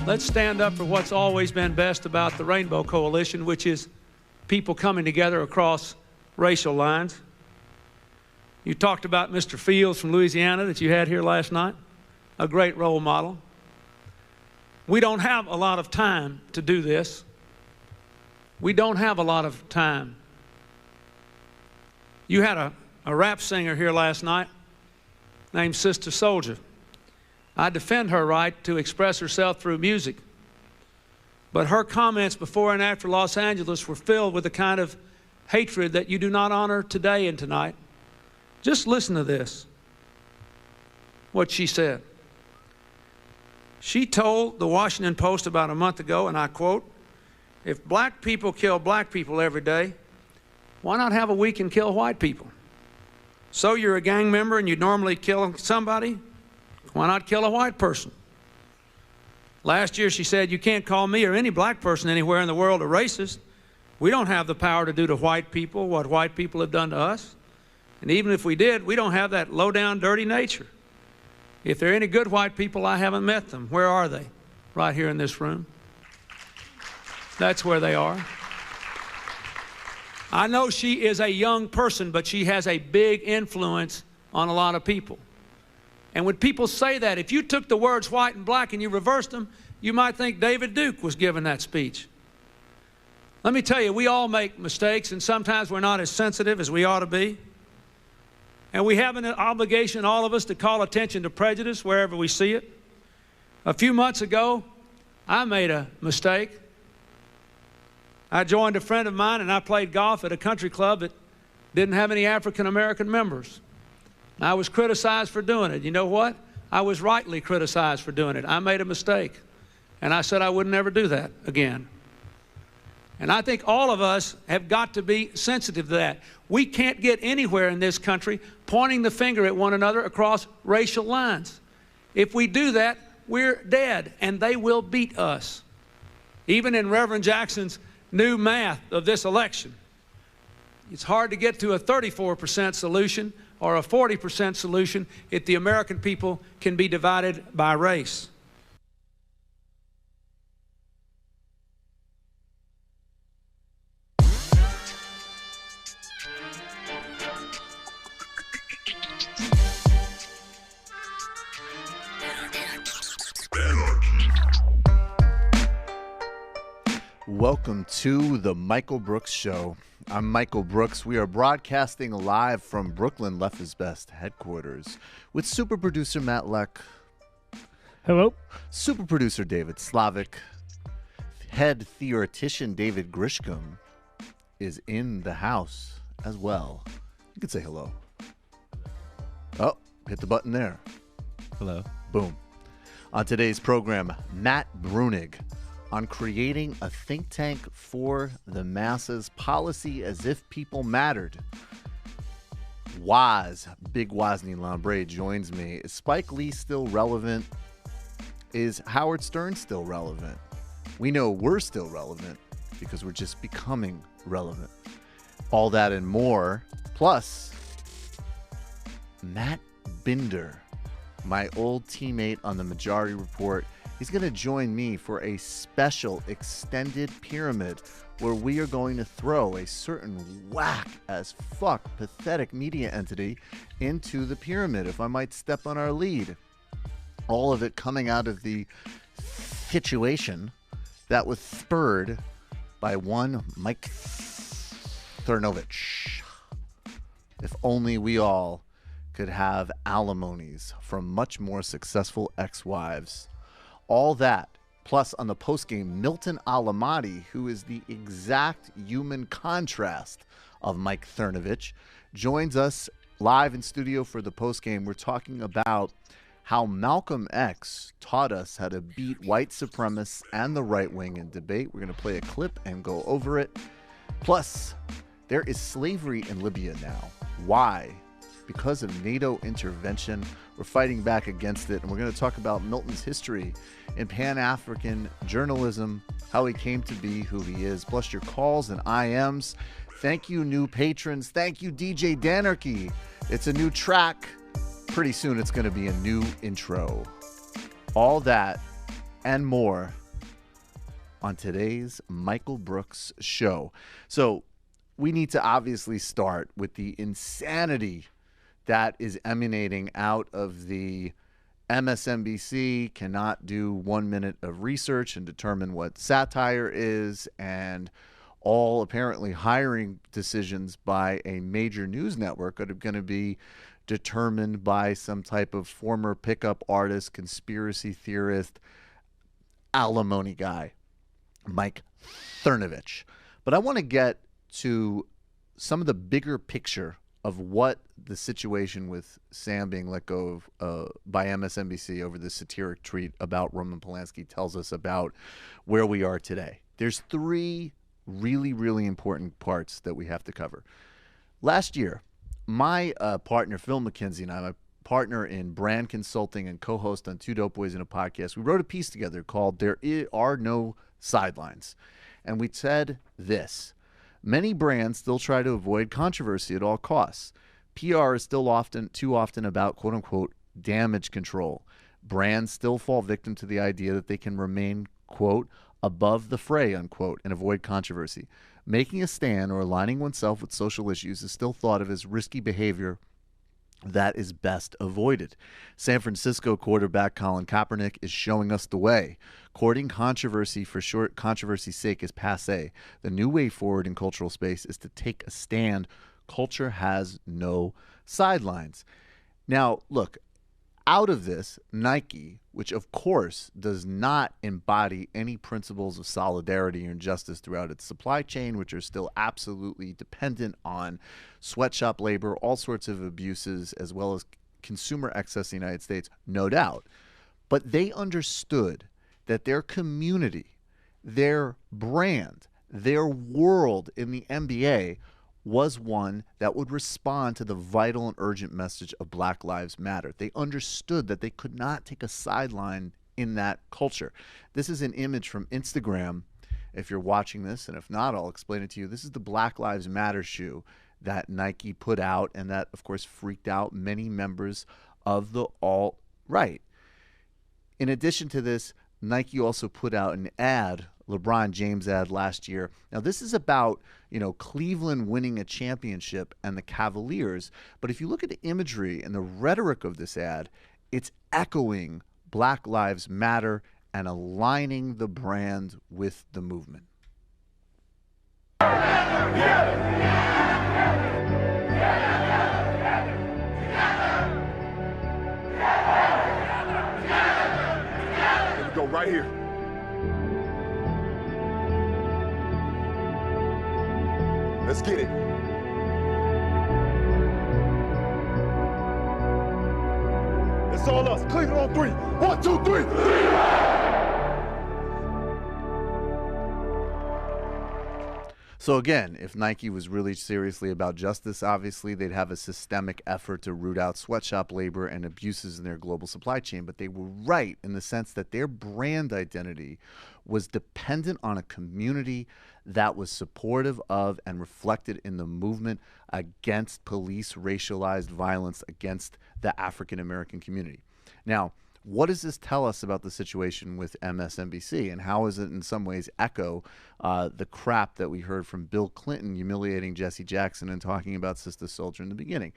Let's stand up for what's always been best about the Rainbow Coalition, which is people coming together across racial lines. You talked about Mr. Fields from Louisiana that you had here last night, a great role model. We don't have a lot of time to do this. We don't have a lot of time. You had a rap singer here last night named Sister Soldier. I defend her right to express herself through music. But her comments before and after Los Angeles were filled with the kind of hatred that you do not honor today and tonight. Just listen to this, what she said. She told the Washington Post about a month ago, and I quote, "If black people kill black people every day, why not have a week and kill white people? So you're a gang member and you normally kill somebody? Why not kill a white person?" Last year she said, "You can't call me or any black person anywhere in the world a racist. We don't have the power to do to white people what white people have done to us. And even if we did, we don't have that low-down, dirty nature. If there are any good white people, I haven't met them. Where are they? Right here in this room. That's where they are." I know she is a young person, but she has a big influence on a lot of people. And when people say that, if you took the words white and black and you reversed them, you might think David Duke was giving that speech. Let me tell you, we all make mistakes, and sometimes we're not as sensitive as we ought to be. And we have an obligation, all of us, to call attention to prejudice wherever we see it. A few months ago, I made a mistake. I joined a friend of mine and I played golf at a country club that didn't have any African American members. I was criticized for doing it. You know what? I was rightly criticized for doing it. I made a mistake. And I said I would never do that again. And I think all of us have got to be sensitive to that. We can't get anywhere in this country pointing the finger at one another across racial lines. If we do that, we're dead, and they will beat us. Even in Reverend Jackson's new math of this election, it's hard to get to a 34% solution or a 40% solution if the American people can be divided by race. Welcome to the Michael Brooks Show. I'm Michael Brooks. We are broadcasting live from Brooklyn Left is Best headquarters with super producer Matt Leck. Hello. Super producer David Slavic. Head theoretician David Grishcom is in the house as well. You can say hello. Oh, hit the button there. Hello. Boom. On today's program, Matt Bruenig on creating a think tank for the masses, policy as if people mattered. Wos, Big Wosny Lambre joins me. Is Spike Lee still relevant? Is Howard Stern still relevant? We know we're still relevant because we're just becoming relevant. All that and more. Plus, Matt Binder, my old teammate on the Majority Report. He's going to join me for a special extended pyramid where we are going to throw a certain whack as fuck pathetic media entity into the pyramid, if I might step on our lead. All of it coming out of the situation that was spurred by one Mike Cernovich. If only we all could have alimonies from much more successful ex-wives. All that, plus on the postgame, Milton Alamati, who is the exact human contrast of Mike Cernovich, joins us live in studio for the postgame. We're talking about how Malcolm X taught us how to beat white supremacists and the right wing in debate. We're going to play a clip and go over it. Plus, there is slavery in Libya now. Why? Because of NATO intervention. We're fighting back against it, and we're going to talk about Milton's history in Pan-African journalism, how he came to be who he is, plus your calls and IMs. Thank you, new patrons. Thank you, DJ Danarchy. It's a new track. Pretty soon it's going to be a new intro. All that and more on today's Michael Brooks Show. So we need to obviously start with the insanity that is emanating out of the MSNBC cannot do 1 minute of research and determine what satire is, and all apparently hiring decisions by a major news network are going to be determined by some type of former pickup artist, conspiracy theorist, alimony guy, Mike Cernovich. But I want to get to some of the bigger picture of what the situation with Sam being let go of by MSNBC over this satiric tweet about Roman Polanski tells us about where we are today. There's three really, really important parts that we have to cover. Last year, my partner, Phil McKenzie, and I, my partner in brand consulting and co-host on Two Dope Boys in a Podcast, we wrote a piece together called There Are No Sidelines. And we said this: many brands still try to avoid controversy at all costs. PR is still too often about quote-unquote damage control. Brands still fall victim to the idea that they can remain, quote, above the fray, unquote, and avoid controversy. Making a stand or aligning oneself with social issues is still thought of as risky behavior that is best avoided. San Francisco quarterback Colin Kaepernick is showing us the way. Courting controversy for short controversy's sake is passé. The new way forward in cultural space is to take a stand. Culture has no sidelines. Now, look, out of this, Nike, which of course does not embody any principles of solidarity and justice throughout its supply chain, which are still absolutely dependent on sweatshop labor, all sorts of abuses, as well as consumer excess in the United States, no doubt. But they understood that their community, their brand, their world in the NBA was one that would respond to the vital and urgent message of Black Lives Matter. They understood that they could not take a sideline in that culture. This is an image from Instagram, if you're watching this, and if not, I'll explain it to you. This is the Black Lives Matter shoe that Nike put out, and that, of course, freaked out many members of the alt-right. In addition to this, Nike also put out an ad, LeBron James ad last year. Now, this is about, Cleveland winning a championship and the Cavaliers. But if you look at the imagery and the rhetoric of this ad, it's echoing Black Lives Matter and aligning the brand with the movement. Go right here. Let's get it. It's all us. Cleveland on three. 1, 2, 3. So again, if Nike was really seriously about justice, obviously they'd have a systemic effort to root out sweatshop labor and abuses in their global supply chain. But they were right in the sense that their brand identity was dependent on a community that was supportive of and reflected in the movement against police racialized violence against the African American community. Now, what does this tell us about the situation with MSNBC, and how does it in some ways echo the crap that we heard from Bill Clinton humiliating Jesse Jackson and talking about Sister Soldier in the beginning?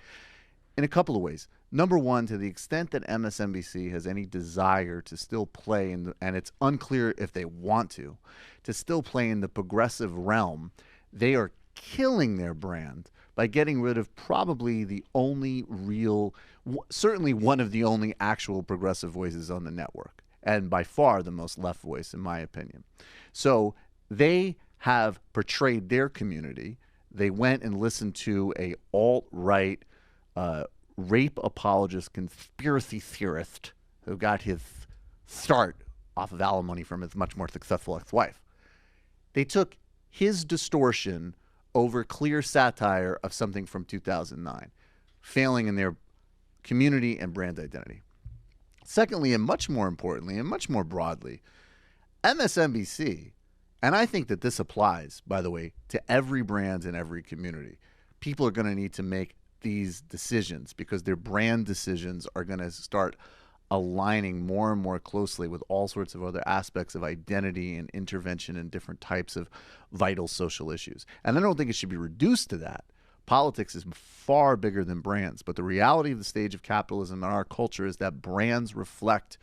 In a couple of ways. Number one, to the extent that MSNBC has any desire to still play in and it's unclear if they want to still play in the progressive realm, they are killing their brand by getting rid of probably the only real, certainly one of the only actual progressive voices on the network, and by far the most left voice, in my opinion. So they have portrayed their community. They went and listened to a alt-right rape apologist, conspiracy theorist who got his start off of alimony from his much more successful ex-wife. They took his distortion over clear satire of something from 2009, failing in their community and brand identity. Secondly, and much more importantly, and much more broadly, MSNBC, and I think that this applies, by the way, to every brand in every community. People are going to need to make these decisions because their brand decisions are going to start aligning more and more closely with all sorts of other aspects of identity and intervention in different types of vital social issues. And I don't think it should be reduced to that. Politics is far bigger than brands, but the reality of the stage of capitalism in our culture is that brands reflect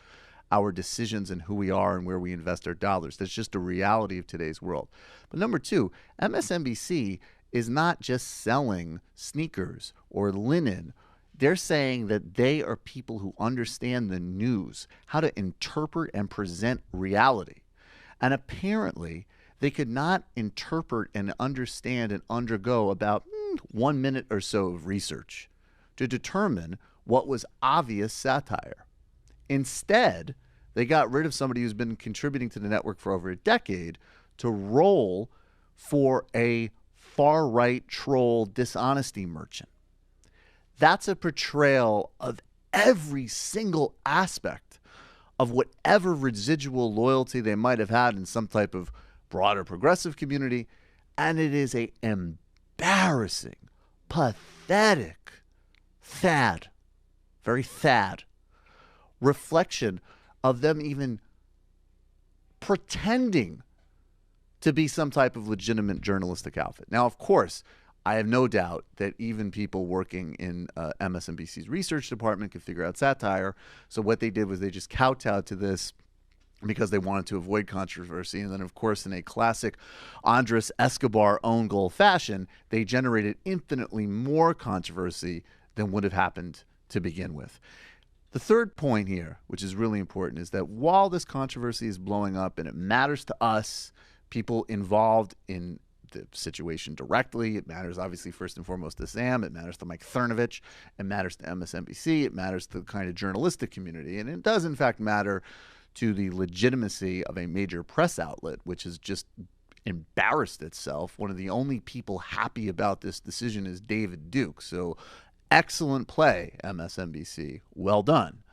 our decisions and who we are and where we invest our dollars. That's just a reality of today's world. But number two, MSNBC is not just selling sneakers or linen. They're saying that they are people who understand the news, how to interpret and present reality. And apparently, they could not interpret and understand and undergo about 1 minute or so of research to determine what was obvious satire. Instead, they got rid of somebody who's been contributing to the network for over a decade to roll for a far-right troll dishonesty merchant. That's a portrayal of every single aspect of whatever residual loyalty they might have had in some type of broader progressive community, and it is a embarrassing, pathetic, very sad reflection of them even pretending to be some type of legitimate journalistic outfit. Now, of course, I have no doubt that even people working in MSNBC's research department could figure out satire. So what they did was they just kowtowed to this because they wanted to avoid controversy. And then, of course, in a classic Andres Escobar own goal fashion, they generated infinitely more controversy than would have happened to begin with. The third point here, which is really important, is that while this controversy is blowing up and it matters to us, people involved in the situation directly, it matters obviously first and foremost to Sam, it matters to Mike Cernovich, it matters to MSNBC, it matters to the kind of journalistic community, and it does in fact matter to the legitimacy of a major press outlet, which has just embarrassed itself. One of the only people happy about this decision is David Duke. So excellent play, MSNBC. Well done.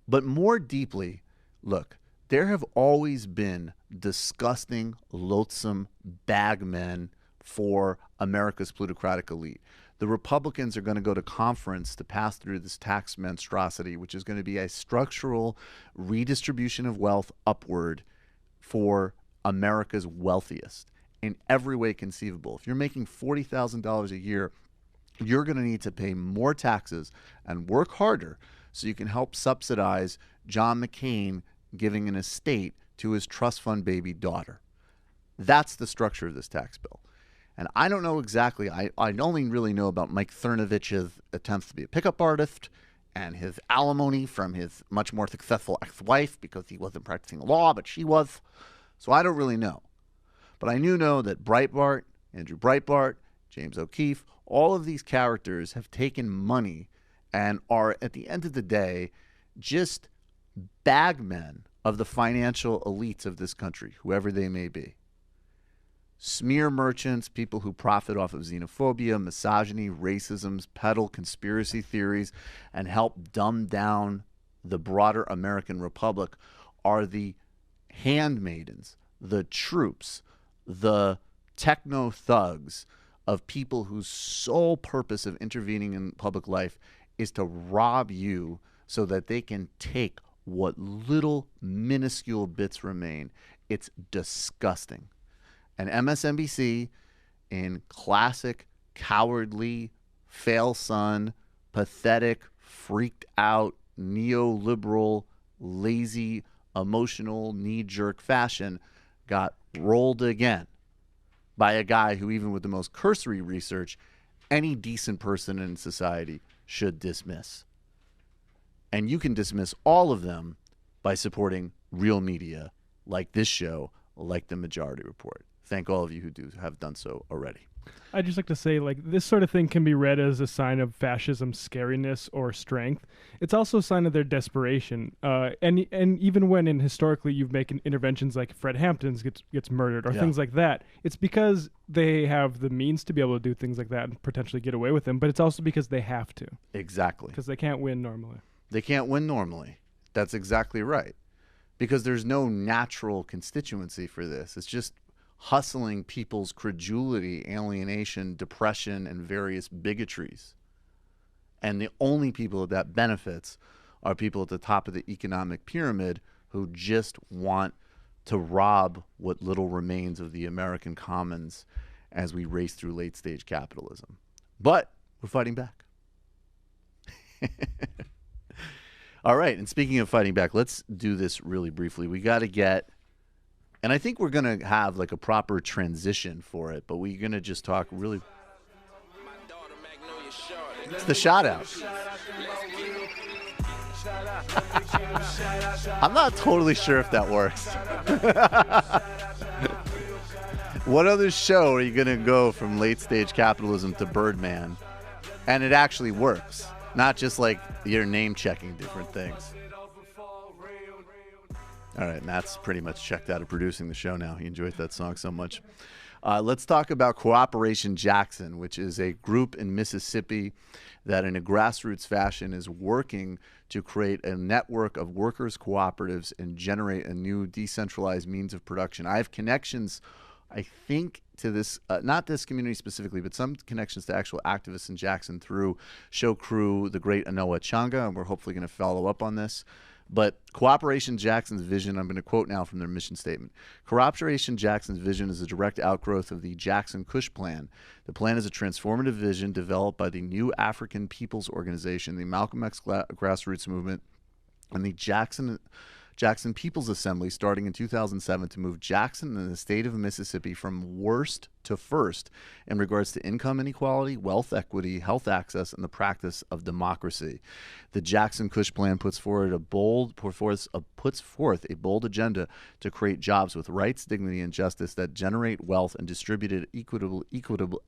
But more deeply, look, there have always been disgusting, loathsome bagmen for America's plutocratic elite. The Republicans are going to go to conference to pass through this tax monstrosity, which is going to be a structural redistribution of wealth upward for America's wealthiest in every way conceivable. If you're making $40,000 a year, you're going to need to pay more taxes and work harder so you can help subsidize John McCain giving an estate to his trust fund baby daughter. That's the structure of this tax bill. And I don't know exactly, I only really know about Mike Cernovich's attempts to be a pickup artist and his alimony from his much more successful ex-wife because he wasn't practicing law, but she was. So I don't really know. But I do know that Breitbart, Andrew Breitbart, James O'Keefe, all of these characters have taken money and are, at the end of the day, just bagmen of the financial elites of this country, whoever they may be. Smear merchants, people who profit off of xenophobia, misogyny, racism, peddle conspiracy theories, and help dumb down the broader American Republic are the handmaidens, the troops, the techno thugs of people whose sole purpose of intervening in public life is to rob you so that they can take what little minuscule bits remain. It's disgusting. And MSNBC, in classic, cowardly, fail-son, pathetic, freaked out, neoliberal, lazy, emotional, knee-jerk fashion, got rolled again by a guy who, even with the most cursory research, any decent person in society should dismiss. And you can dismiss all of them by supporting real media like this show, like the Majority Report. Thank all of you who have done so already. I'd just like to say, like, this sort of thing can be read as a sign of fascism's scariness or strength. It's also a sign of their desperation. And even when historically you've made interventions like Fred Hampton's gets murdered or things like that, it's because they have the means to be able to do things like that and potentially get away with them. But it's also because they have to. Exactly. Because they can't win normally. They can't win normally. That's exactly right. Because there's no natural constituency for this. It's just hustling people's credulity, alienation, depression, and various bigotries. And the only people that benefits are people at the top of the economic pyramid who just want to rob what little remains of the American commons as we race through late-stage capitalism. But we're fighting back. All right, and speaking of fighting back, let's do this really briefly. We got to get, and I think we're going to have like a proper transition for it, but we're going to just talk really. It's the shout-out. I'm not totally sure if that works. What other show are you going to go from late-stage capitalism to Birdman? And it actually works. Not just like you're name-checking different things. All right, Matt's pretty much checked out of producing the show now. He enjoyed that song so much. Let's talk about Cooperation Jackson, which is a group in Mississippi that in a grassroots fashion is working to create a network of workers' cooperatives and generate a new decentralized means of production. I have connections, I think, to this, not this community specifically, but some connections to actual activists in Jackson through show crew, the great Anoa Changa, and we're hopefully going to follow up on this. But Cooperation Jackson's vision, I'm going to quote now from their mission statement. Cooperation Jackson's vision is a direct outgrowth of the Jackson Kush Plan. The plan is a transformative vision developed by the New African Peoples Organization, the Malcolm X Grassroots Movement, and the Jackson People's Assembly starting in 2007 to move Jackson and the state of Mississippi from worst to first in regards to income inequality, wealth equity, health access, and the practice of democracy. The Jackson Kush Plan puts forth a bold agenda to create jobs with rights, dignity, and justice that generate wealth and distribute it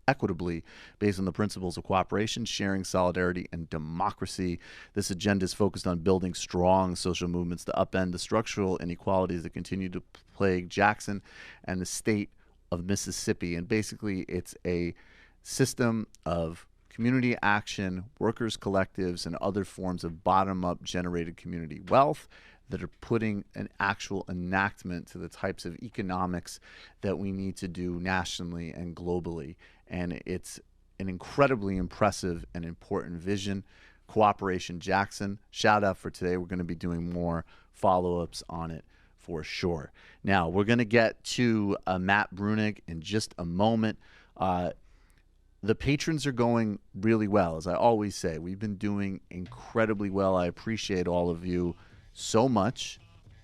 equitably based on the principles of cooperation, sharing, solidarity, and democracy. This agenda is focused on building strong social movements to upend the structural inequalities that continue to plague Jackson and the state of Mississippi. And basically it's a system of community action, workers' collectives, and other forms of bottom-up generated community wealth that are putting an actual enactment to the types of economics that we need to do nationally and globally. And it's an incredibly impressive and important vision. Cooperation Jackson, shout out for today. We're going to be doing more follow-ups on it for sure. Now, we're going to get to Matt Bruenig in just a moment. The patrons are going really well, as I always say. We've been doing incredibly well. I appreciate all of you so much.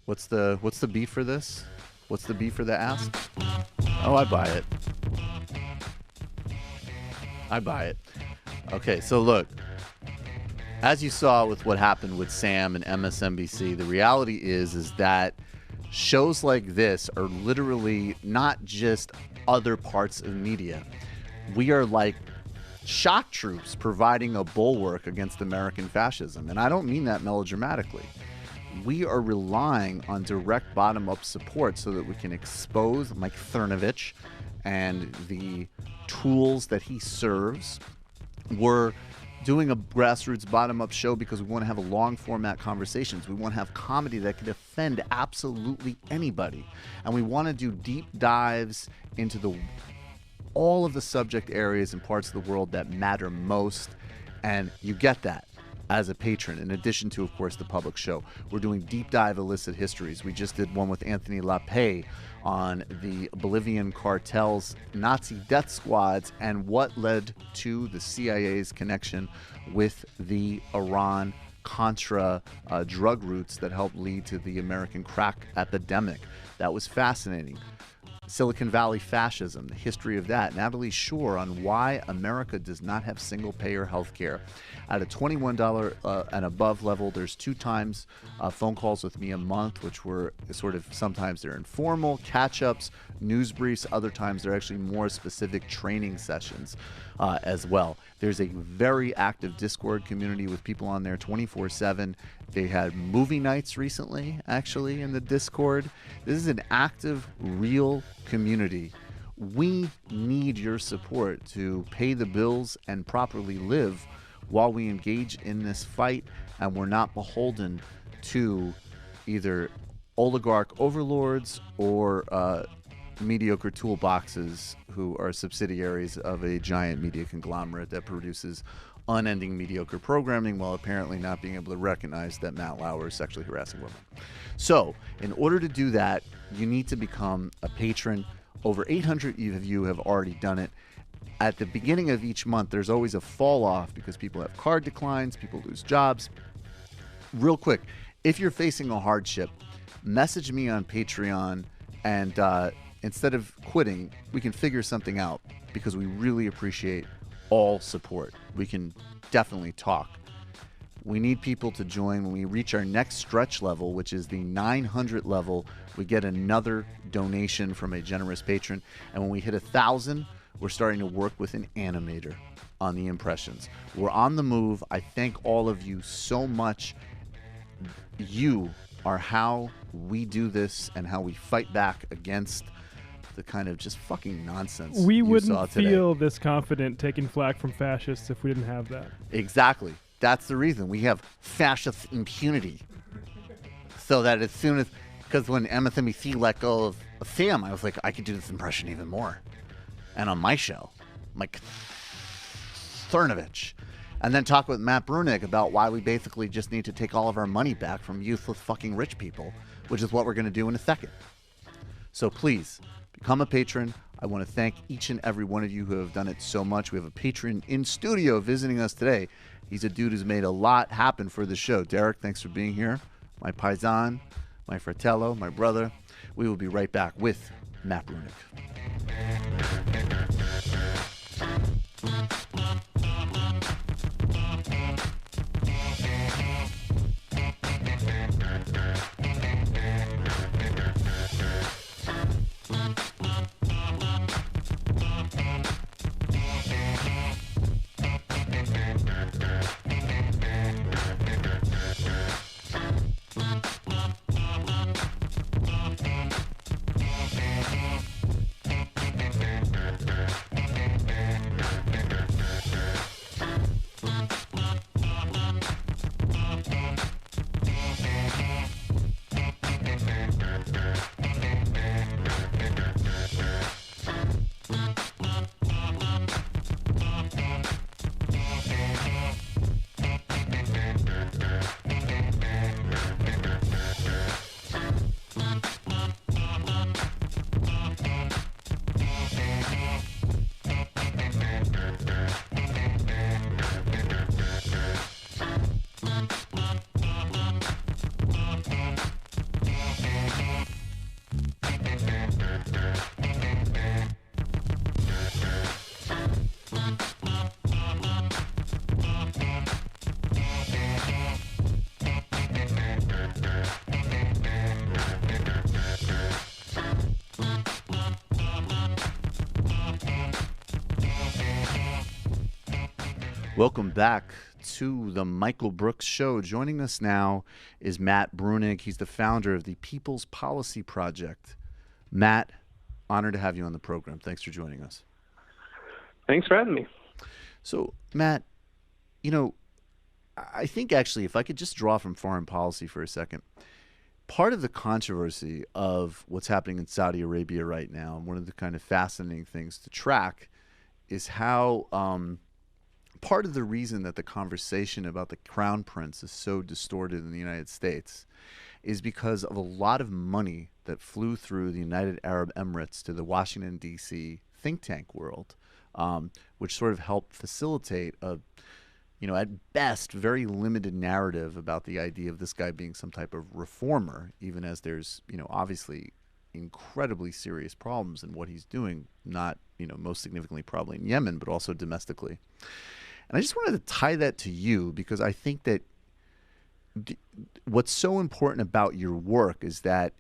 What's the beat for this? What's the beat for the ask? Oh, I buy it. I buy it. Okay, so look. As you saw with what happened with Sam and MSNBC, the reality is that shows like this are literally not just other parts of media. We are like shock troops providing a bulwark against American fascism. And I don't mean that melodramatically. We are relying on direct bottom-up support so that we can expose Mike Cernovich and the tools that he serves. We're doing a grassroots bottom-up show because we want to have a long-format conversations. We want to have comedy that can offend absolutely anybody. And we want to do deep dives into all of the subject areas and parts of the world that matter most. And you get that as a patron, in addition to, of course, the public show. We're doing deep dive illicit histories. We just did one with Anthony LaPaye on the Bolivian cartels, Nazi death squads, and what led to the CIA's connection with the Iran-Contra drug routes that helped lead to the American crack epidemic. That was fascinating. Silicon Valley fascism, the history of that. Natalie Shore on why America does not have single-payer health care. At a $21 and above level, there's 2 times phone calls with me a month, which were sort of, sometimes they're informal, catch-ups, news briefs. Other times they're actually more specific training sessions as well. There's a very active Discord community with people on there 24/7. They had movie nights recently, actually, in the Discord. This is an active, real community. We need your support to pay the bills and properly live while we engage in this fight, and we're not beholden to either oligarch overlords or mediocre toolboxes who are subsidiaries of a giant media conglomerate that produces unending mediocre programming while apparently not being able to recognize that Matt Lauer is sexually harassing women. So, in order to do that, you need to become a patron. Over 800 of you have already done it. At the beginning of each month, there's always a fall off because people have card declines, people lose jobs. Real quick, if you're facing a hardship, message me on Patreon, and instead of quitting, we can figure something out because we really appreciate all support. We can definitely talk. We need people to join. When we reach our next stretch level, which is the 900 level, we get another donation from a generous patron. And when we hit 1,000, we're starting to work with an animator on the impressions. We're on the move. I thank all of you so much. You are how we do this and how we fight back against the kind of just fucking nonsense We you wouldn't saw today. feel this confident taking flack from fascists if we didn't have that. Exactly. That's the reason. We have fascist impunity. So that as soon as, because when MSNBC let go of Sam, I was like, I could do this impression even more. And on my show, Mike Cernovich. And then talk with Matt Bruenig about why we basically just need to take all of our money back from useless fucking rich people, which is what we're going to do in a second. So please, become a patron. I want to thank each and every one of you who have done it so much. We have a patron in studio visiting us today. He's a dude who's made a lot happen for the show. Derek, thanks for being here. My paisan, my fratello, my brother. We will be right back with Matt Bruenig. Welcome back to the Michael Brooks Show. Joining us now is Matt Bruenig. He's the founder of the People's Policy Project. Matt, honored to have you on the program. Thanks for joining us. Thanks for having me. So, Matt, you know, I think actually if I could just draw from foreign policy for a second, part of the controversy of what's happening in Saudi Arabia right now, and one of the kind of fascinating things to track, is how part of the reason that the conversation about the crown prince is so distorted in the United States is because of a lot of money that flew through the United Arab Emirates to the Washington, D.C. think tank world, which sort of helped facilitate a, you know, at best, very limited narrative about the idea of this guy being some type of reformer, even as there's, you know, obviously incredibly serious problems in what he's doing, not, you know, most significantly probably in Yemen, but also domestically. And I just wanted to tie that to you because I think that what's so important about your work is that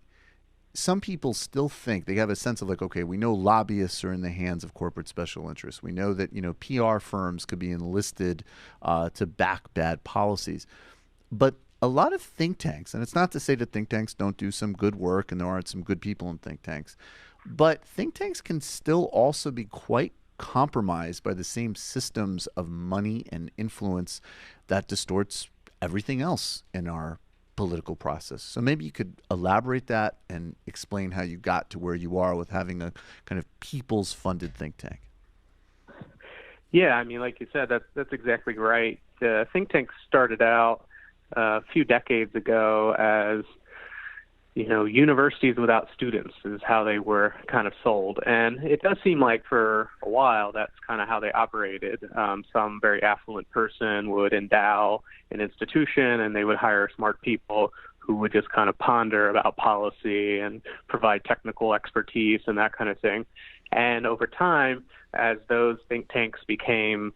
some people still think they have a sense of like, okay, we know lobbyists are in the hands of corporate special interests. We know that, you know, PR firms could be enlisted to back bad policies. But a lot of think tanks, and it's not to say that think tanks don't do some good work and there aren't some good people in think tanks, but think tanks can still also be quite compromised by the same systems of money and influence that distorts everything else in our political process. So maybe you could elaborate that and explain how you got to where you are with having a kind of people's funded think tank. Yeah, I mean, like you said, that's exactly right. The think tanks started out a few decades ago as, universities without students is how they were kind of sold. And it does seem like for a while that's kind of how they operated. Some very affluent person would endow an institution and they would hire smart people who would just kind of ponder about policy and provide technical expertise and that kind of thing. And over time, as those think tanks became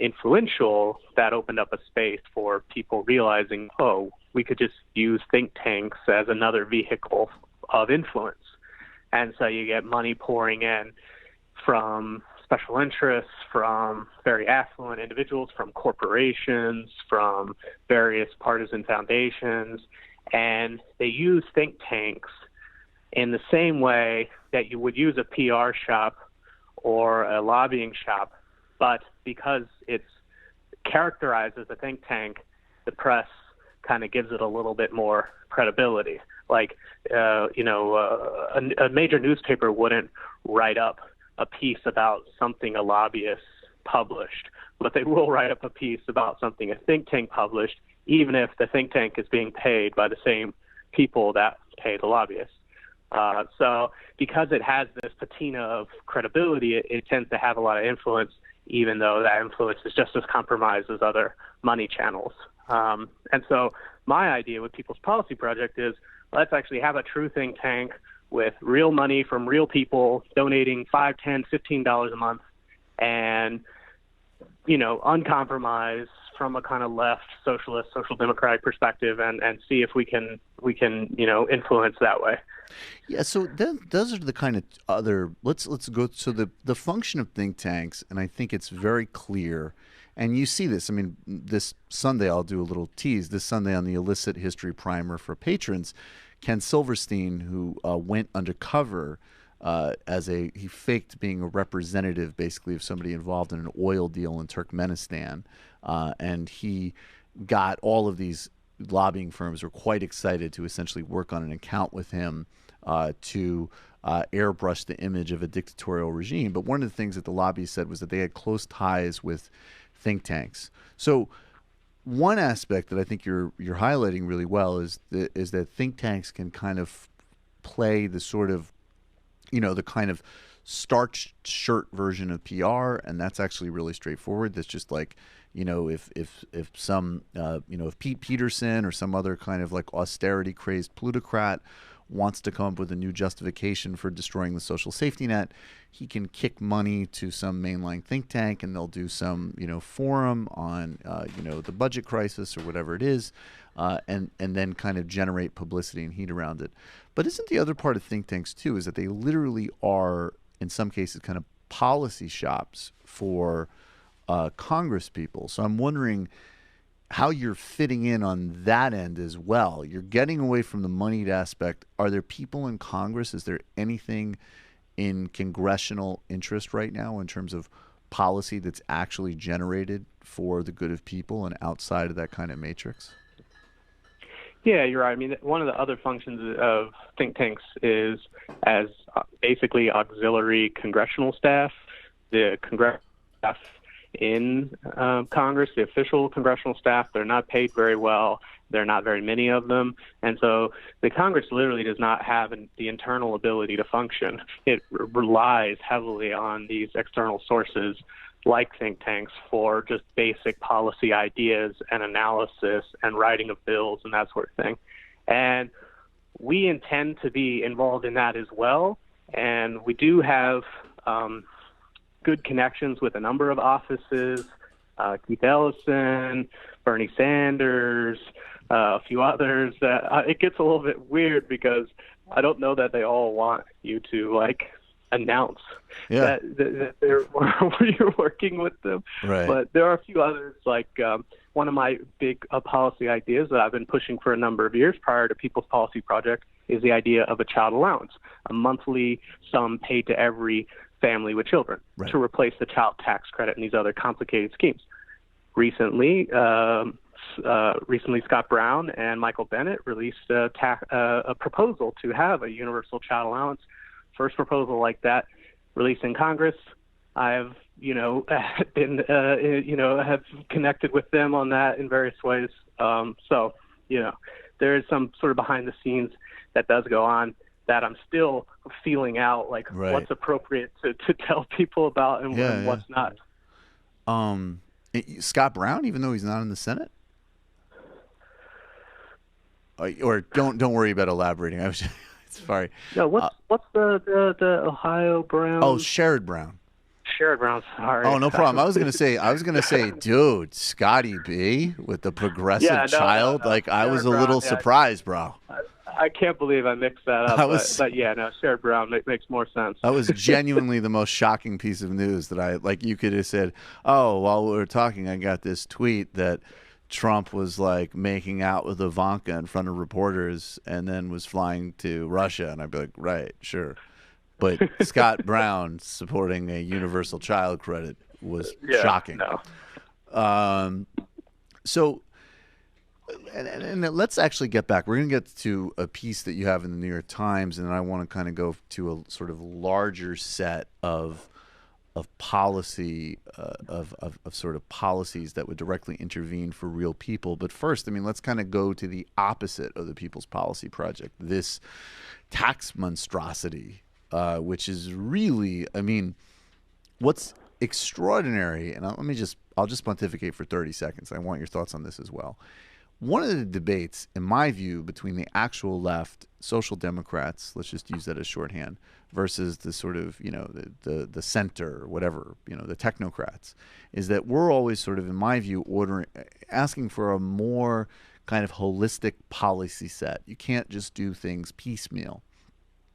influential, that opened up a space for people realizing, we could just use think tanks as another vehicle of influence. And so you get money pouring in from special interests, from very affluent individuals, from corporations, from various partisan foundations, and they use think tanks in the same way that you would use a PR shop or a lobbying shop, but because it's characterized as a think tank, the press kind of gives it a little bit more credibility. Like, a major newspaper wouldn't write up a piece about something a lobbyist published, but they will write up a piece about something a think tank published, even if the think tank is being paid by the same people that pay the lobbyists. So because it has this patina of credibility, it tends to have a lot of influence, even though that influence is just as compromised as other money channels. And so my idea with People's Policy Project is let's actually have a true think tank with real money from real people donating $5, $10, $15 a month and, uncompromised from a kind of left socialist, social democratic perspective and see if we can, influence that way. Yeah, so those are the kind of other. Let's go. So the function of think tanks, and I think it's very clear. And you see this. I mean, this Sunday I'll do a little tease. This Sunday on the Illicit History Primer for patrons, Ken Silverstein, who went undercover he faked being a representative, basically, of somebody involved in an oil deal in Turkmenistan, and he got all of these lobbying firms were quite excited to essentially work on an account with him to airbrush the image of a dictatorial regime. But one of the things that the lobby said was that they had close ties with think tanks. So one aspect that I think you're highlighting really well is that think tanks can kind of play the sort of, the kind of starched shirt version of PR, and that's actually really straightforward. That's just like, if Pete Peterson or some other kind of like austerity crazed plutocrat wants to come up with a new justification for destroying the social safety net, he can kick money to some mainline think tank and they'll do some, forum on, the budget crisis or whatever it is, and then kind of generate publicity and heat around it. But isn't the other part of think tanks too is that they literally are, in some cases, kind of policy shops for Congress people. So I'm wondering how you're fitting in on that end as well. You're getting away from the moneyed aspect. Are there people in Congress? Is there anything in congressional interest right now in terms of policy that's actually generated for the good of people and outside of that kind of matrix? Yeah, you're right. I mean, one of the other functions of think tanks is as basically auxiliary congressional staff. The congressional staff in Congress, the official congressional staff, they're not paid very well. There are not very many of them. And so the Congress literally does not have the internal ability to function. It relies heavily on these external sources like think tanks for just basic policy ideas and analysis and writing of bills and that sort of thing. And we intend to be involved in that as well. And we do have good connections with a number of offices, Keith Ellison, Bernie Sanders, a few others. It gets a little bit weird because I don't know that they all want you to announce that you're working with them. Right. But there are a few others, like one of my big policy ideas that I've been pushing for a number of years prior to People's Policy Project is the idea of a child allowance, a monthly sum paid to every family with children to replace the child tax credit and these other complicated schemes. Recently, Scott Brown and Michael Bennett released a proposal to have a universal child allowance. First proposal like that released in Congress. I have been, have connected with them on that in various ways. So, there is some sort of behind the scenes that does go on that I'm still feeling out, like what's appropriate to tell people about and what's not. Scott Brown, even though he's not in the Senate? Or don't worry about elaborating. I was sorry. No, what's the Ohio Brown? Oh, Sherrod Brown. Sherrod Brown, sorry. Oh, no problem. I was gonna say, dude, Scotty B with the progressive child. No. Like, I was a little surprised, bro. I can't believe I mixed that up. But yeah, no, Sherrod Brown makes more sense. That was genuinely the most shocking piece of news that you could have said, oh, while we were talking, I got this tweet that Trump was like making out with Ivanka in front of reporters and then was flying to Russia. And I'd be like, right, sure. But Scott Brown supporting a universal child credit was shocking. No. So, and let's actually get back. We're going to get to a piece that you have in the New York Times, and I want to kind of go to a sort of larger set of policy, of sort of policies that would directly intervene for real people. But first, I mean, let's kind of go to the opposite of the People's Policy Project, this tax monstrosity, which is really, I mean, what's extraordinary, and I'll just pontificate for 30 seconds. I want your thoughts on this as well. One of the debates, in my view, between the actual left, social democrats, let's just use that as shorthand, versus the sort of, the center, or whatever, the technocrats, is that we're always sort of, in my view, asking for a more kind of holistic policy set. You can't just do things piecemeal.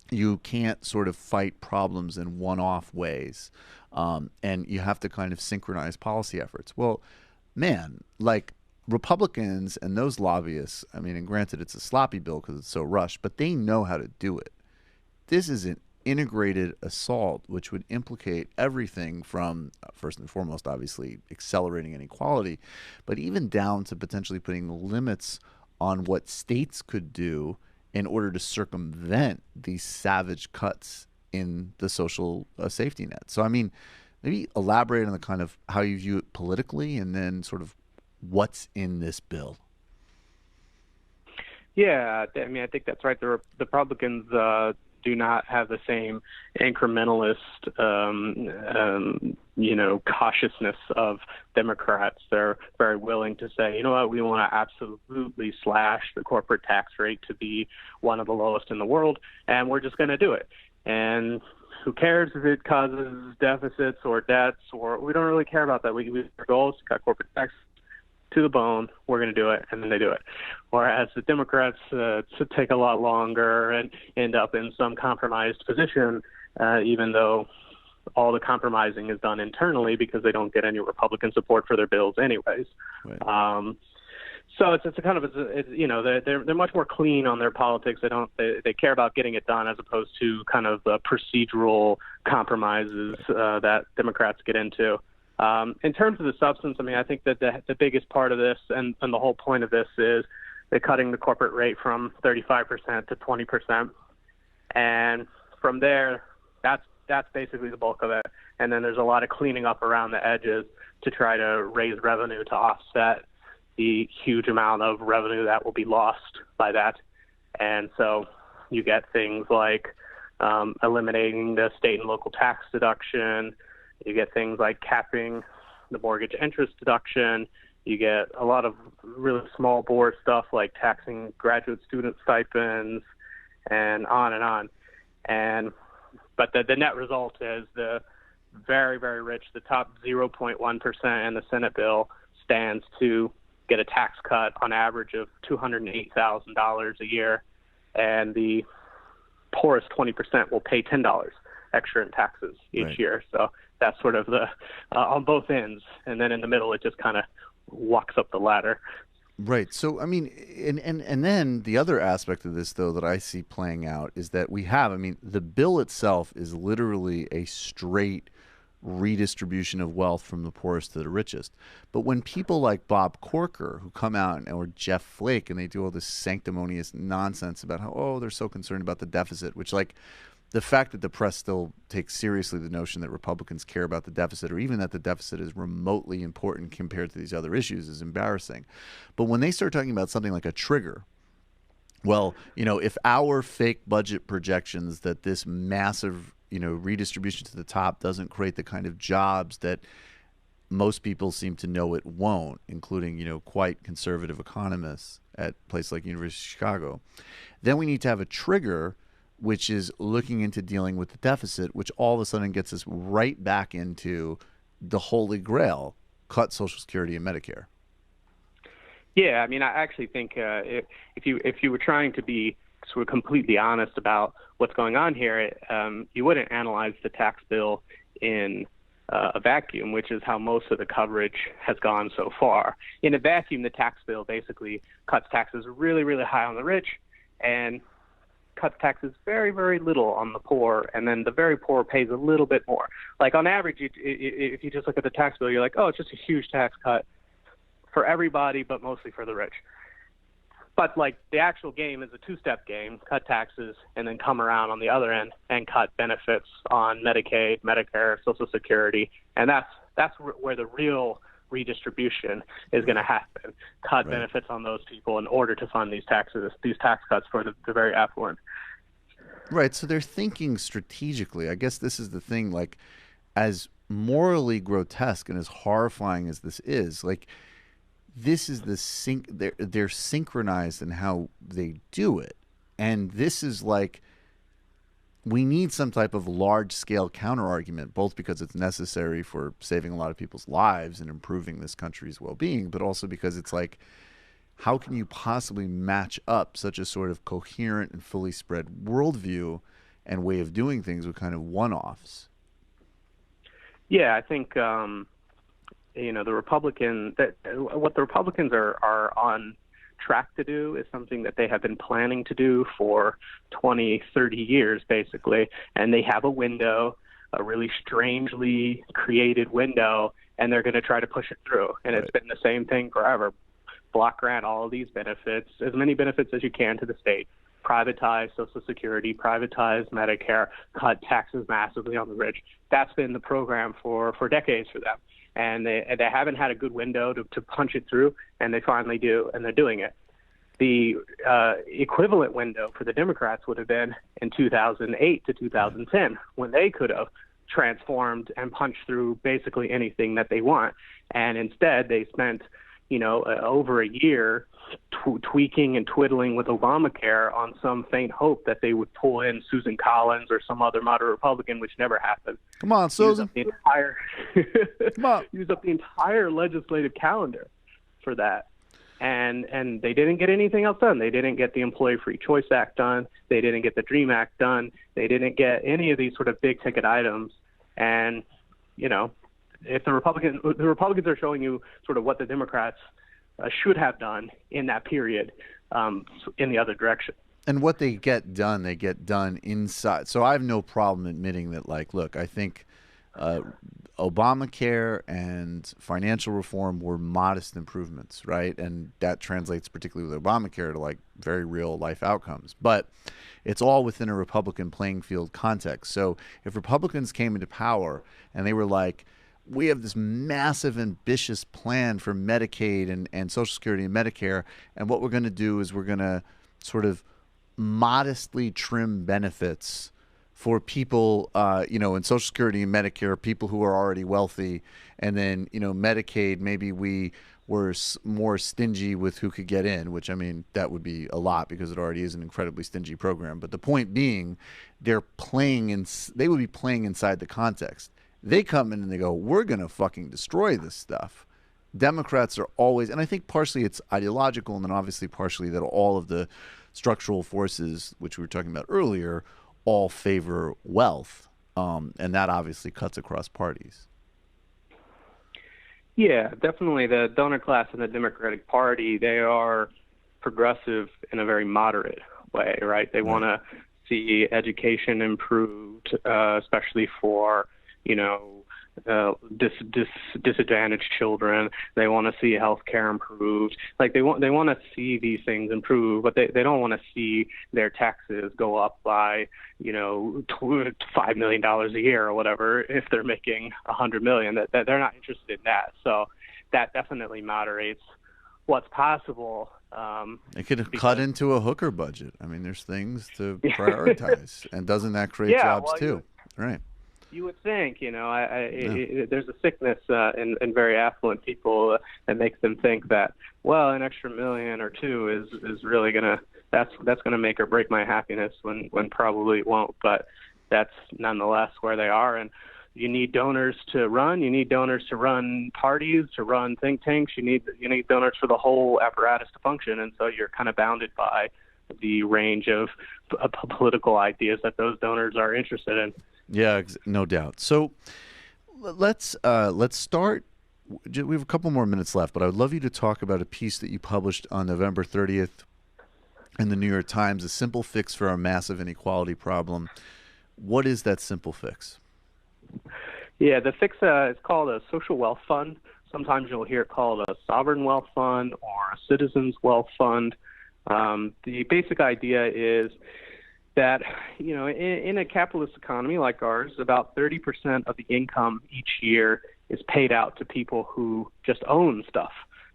You can't sort of fight problems in one-off ways, and you have to kind of synchronize policy efforts. Well, man, like, Republicans and those lobbyists, I mean, and granted it's a sloppy bill because it's so rushed, but they know how to do it. This is an integrated assault which would implicate everything from, first and foremost, obviously, accelerating inequality, but even down to potentially putting limits on what states could do in order to circumvent these savage cuts in the social safety net. So, I mean, maybe elaborate on the kind of how you view it politically and then sort of what's in this bill. Yeah, I mean, I think that's right. The Republicans do not have the same incrementalist, cautiousness of Democrats. They're very willing to say, you know what, we want to absolutely slash the corporate tax rate to be one of the lowest in the world, and we're just going to do it. And who cares if it causes deficits or debts, or we don't really care about that. Our goal is to cut corporate tax to the bone. We're going to do it, and then they do it. Whereas the Democrats take a lot longer and end up in some compromised position, even though all the compromising is done internally because they don't get any Republican support for their bills anyways. Right. So it's a kind of they're much more clean on their politics. They care about getting it done as opposed to kind of the procedural compromises that Democrats get into. In terms of the substance, I mean, I think that the biggest part of this and the whole point of this is they're cutting the corporate rate from 35% to 20%. And from there, that's basically the bulk of it. And then there's a lot of cleaning up around the edges to try to raise revenue to offset the huge amount of revenue that will be lost by that. And so you get things like eliminating the state and local tax deduction. You get things like capping the mortgage interest deduction. You get a lot of really small bore stuff like taxing graduate student stipends and on and on. But the net result is the very, very rich, the top 0.1% in the Senate bill stands to get a tax cut on average of $208,000 a year, and the poorest 20% will pay $10 extra in taxes each year. So that's sort of the on both ends, and then in the middle it just kind of walks up the ladder. Right. So I mean, and then the other aspect of this, though, that I see playing out is that the bill itself is literally a straight redistribution of wealth from the poorest to the richest. But when people like Bob Corker, who come out, or Jeff Flake, and they do all this sanctimonious nonsense about how, they're so concerned about the deficit, which, like, the fact that the press still takes seriously the notion that Republicans care about the deficit, or even that the deficit is remotely important compared to these other issues, is embarrassing. But when they start talking about something like a trigger, well, if our fake budget projections that this massive, redistribution to the top doesn't create the kind of jobs that most people seem to know it won't, including, quite conservative economists at places like University of Chicago, then we need to have a trigger, which is looking into dealing with the deficit, which all of a sudden gets us right back into the holy grail, cut Social Security and Medicare. Yeah, I mean, I actually think if you were trying to be sort of completely honest about what's going on here, you wouldn't analyze the tax bill in a vacuum, which is how most of the coverage has gone so far. In a vacuum, the tax bill basically cuts taxes really, really high on the rich and cuts taxes very, very little on the poor, and then the very poor pays a little bit more. Like on average, if you just look at the tax bill, you're like, oh, it's just a huge tax cut for everybody, but mostly for the rich. But like the actual game is a two-step game: cut taxes and then come around on the other end and cut benefits on Medicaid, Medicare, Social Security, and that's where the real redistribution is going to happen. Cut right. benefits on those people in order to fund these tax cuts for the very affluent. Right. So they're thinking strategically. I guess this is the thing. Like, as morally grotesque and as horrifying as this is, like, this is they're synchronized in how they do it. And this is like, we need some type of large-scale counter-argument, both because it's necessary for saving a lot of people's lives and improving this country's well-being, but also because it's like, how can you possibly match up such a sort of coherent and fully spread worldview and way of doing things with kind of one-offs? Yeah, I think what the Republicans are on track to do is something that they have been planning to do for 20, 30 years, basically. And they have a window, a really strangely created window, and they're going to try to push it through. And It's been the same thing forever. Block grant all of these benefits, as many benefits as you can to the state. Privatize Social Security, privatize Medicare, cut taxes massively on the rich. That's been the program for decades for them. And they haven't had a good window to punch it through, and they finally do, and they're doing it. The equivalent window for the Democrats would have been in 2008 to 2010, when they could have transformed and punched through basically anything that they want. And instead, they spent over a year tweaking and twiddling with Obamacare on some faint hope that they would pull in Susan Collins or some other moderate Republican, which never happened. Come on, Susan. Come on. Use up the entire legislative calendar for that. And they didn't get anything else done. They didn't get the Employee Free Choice Act done. They didn't get the DREAM Act done. They didn't get any of these sort of big ticket items. And, if the Republicans are showing you sort of what the Democrats should have done in that period in the other direction. And what they get done inside. So I have no problem admitting that, like, look, I think Obamacare and financial reform were modest improvements, right? And that translates particularly with Obamacare to like very real life outcomes. But it's all within a Republican playing field context. So if Republicans came into power and they were like, we have this massive, ambitious plan for Medicaid and Social Security and Medicare, and what we're going to do is we're going to sort of modestly trim benefits for people, in Social Security and Medicare, people who are already wealthy, and then, Medicaid, maybe we were more stingy with who could get in, which, I mean, that would be a lot because it already is an incredibly stingy program. But the point being, they would be playing inside the context. They come in and they go, we're going to fucking destroy this stuff. Democrats are always, and I think partially it's ideological, and then obviously partially that all of the structural forces, which we were talking about earlier, all favor wealth. And that obviously cuts across parties. Yeah, definitely. The donor class in the Democratic Party, they are progressive in a very moderate way, right? They want to see education improved, especially for disadvantaged children. They want to see health care improved. Like they want to see these things improve, but they don't want to see their taxes go up by, $5 million a year or whatever if they're making $100 million. That they're not interested in that. So that definitely moderates what's possible. It could cut into a hooker budget. I mean, there's things to prioritize, and doesn't that create jobs too? Right. You would think, there's a sickness in very affluent people that makes them think that, well, an extra million or two is really that's gonna make or break my happiness when probably it won't. But that's nonetheless where they are, and you need donors to run. You need donors to run parties, to run think tanks. You need donors for the whole apparatus to function, and so you're kind of bounded by the range of political ideas that those donors are interested in. Yeah, no doubt. So let's start. We have a couple more minutes left, but I would love you to talk about a piece that you published on November 30th in the New York Times, A Simple Fix for Our Massive Inequality Problem. What is that simple fix? Yeah, the fix is called a social wealth fund. Sometimes you'll hear it called a sovereign wealth fund or a citizens wealth fund. The basic idea is that, in a capitalist economy like ours, about 30% of the income each year is paid out to people who just own stuff,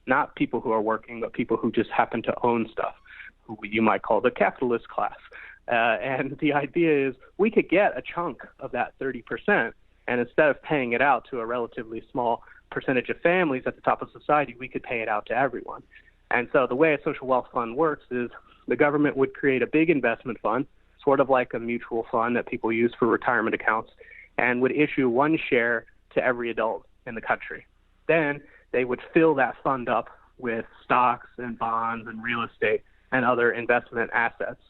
not people who are working, but people who just happen to own stuff, who you might call the capitalist class. And the idea is we could get a chunk of that 30%, and instead of paying it out to a relatively small percentage of families at the top of society, we could pay it out to everyone. And so the way a social wealth fund works is the government would create a big investment fund, sort of like a mutual fund that people use for retirement accounts, and would issue one share to every adult in the country. Then they would fill that fund up with stocks and bonds and real estate and other investment assets.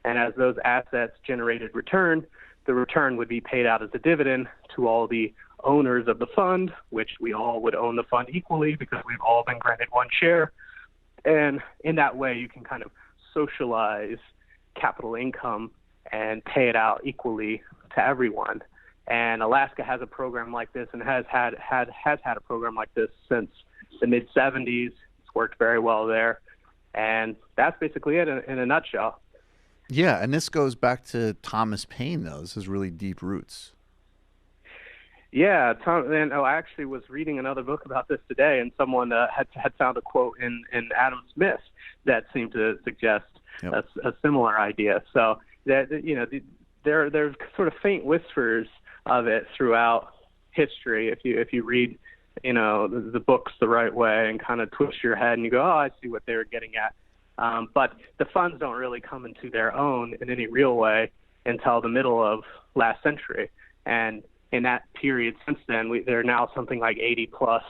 And as those assets generated return, the return would be paid out as a dividend to all the owners of the fund, which we all would own the fund equally because we've all been granted one share. And in that way, you can kind of socialize capital income and pay it out equally to everyone. And Alaska has a program like this and has had a program like this since the mid-'70s. It's worked very well there. And that's basically it in a nutshell. Yeah, and this goes back to Thomas Paine, though. This has really deep roots. Yeah, I actually was reading another book about this today, and someone had found a quote in Adam Smith that seemed to suggest a similar idea. So that there's sort of faint whispers of it throughout history. If you read the books the right way and kind of twist your head and you go, oh, I see what they were getting at. But the funds don't really come into their own in any real way until the middle of last century. And in that period since then, there are now something like 80 plus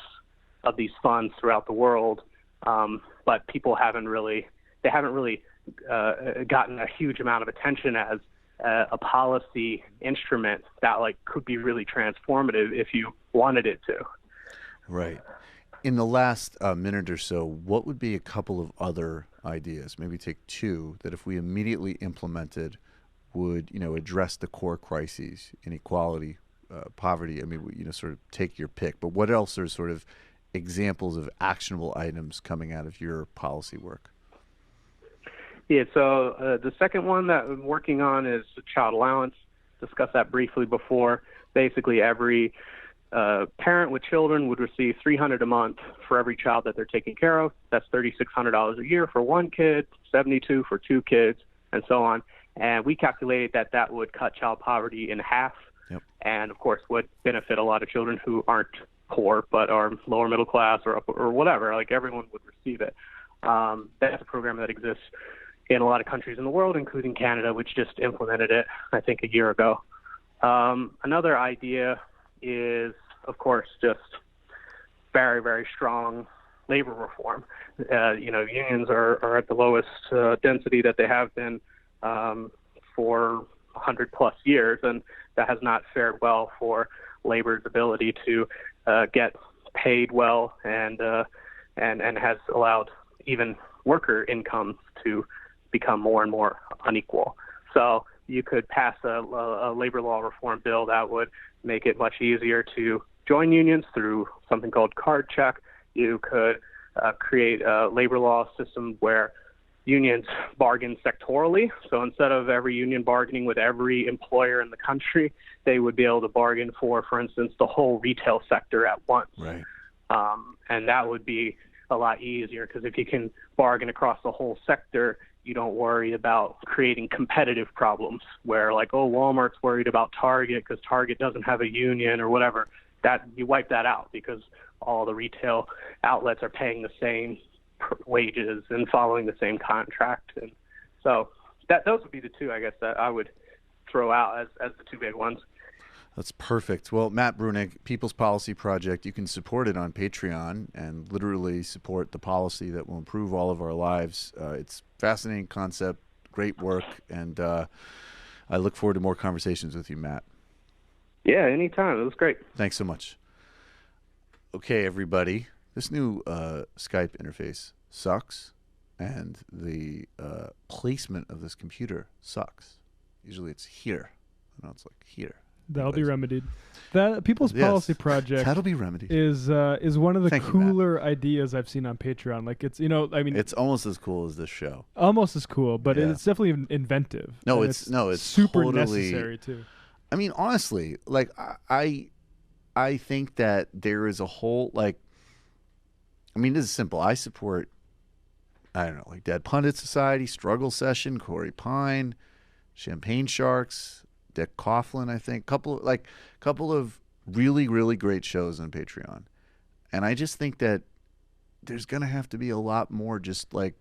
of these funds throughout the world. But people haven't really gotten a huge amount of attention as a policy instrument that could be really transformative if you wanted it to. Right. In the last minute or so, what would be a couple of other ideas? Maybe take two that if we immediately implemented would, address the core crises, inequality, poverty. I mean, sort of take your pick. But what else are sort of examples of actionable items coming out of your policy work? Yeah, so the second one that I'm working on is child allowance. Discussed that briefly before. Basically, every parent with children would receive $300 a month for every child that they're taking care of. That's $3,600 a year for one kid, $72 for two kids, and so on. And we calculated that would cut child poverty in half, and of course would benefit a lot of children who aren't poor but are lower middle class or whatever. Everyone would receive it. That's a program that exists in a lot of countries in the world, including Canada, which just implemented it, I think, a year ago. Another idea is, of course, just very, very strong labor reform. Unions are at the lowest density that they have been for 100 plus years, and that has not fared well for labor's ability to get paid well, and has allowed even worker incomes to become more and more unequal. So you could pass a labor law reform bill that would make it much easier to join unions through something called card check. You could create a labor law system where unions bargain sectorally. So instead of every union bargaining with every employer in the country, they would be able to bargain for instance, the whole retail sector at once. Right. And that would be a lot easier because if you can bargain across the whole sector, you don't worry about creating competitive problems where like, oh, Walmart's worried about Target because Target doesn't have a union or whatever. That you wipe that out because all the retail outlets are paying the same wages and following the same contract. And so those would be the two, I guess, that I would throw out as the two big ones. That's perfect. Well, Matt Bruenig, People's Policy Project, you can support it on Patreon and literally support the policy that will improve all of our lives. It's a fascinating concept, great work, and I look forward to more conversations with you, Matt. Yeah, anytime. It was great. Thanks so much. Okay, everybody. This new Skype interface sucks, and the placement of this computer sucks. Usually it's here. Now it's like here. That'll be remedied. That People's Policy Project that'll be remedied. is one of the cooler ideas I've seen on Patreon. Like it's it's almost as cool as this show. Almost as cool, but it's definitely inventive. No, it's super totally necessary too. I mean, honestly, like I think that there is a whole this is simple. I support, I don't know, like Dead Pundit Society, Struggle Session, Corey Pine, Champagne Sharks, Dick Coughlin, I think. Couple of really, really great shows on Patreon. And I just think that there's going to have to be a lot more just like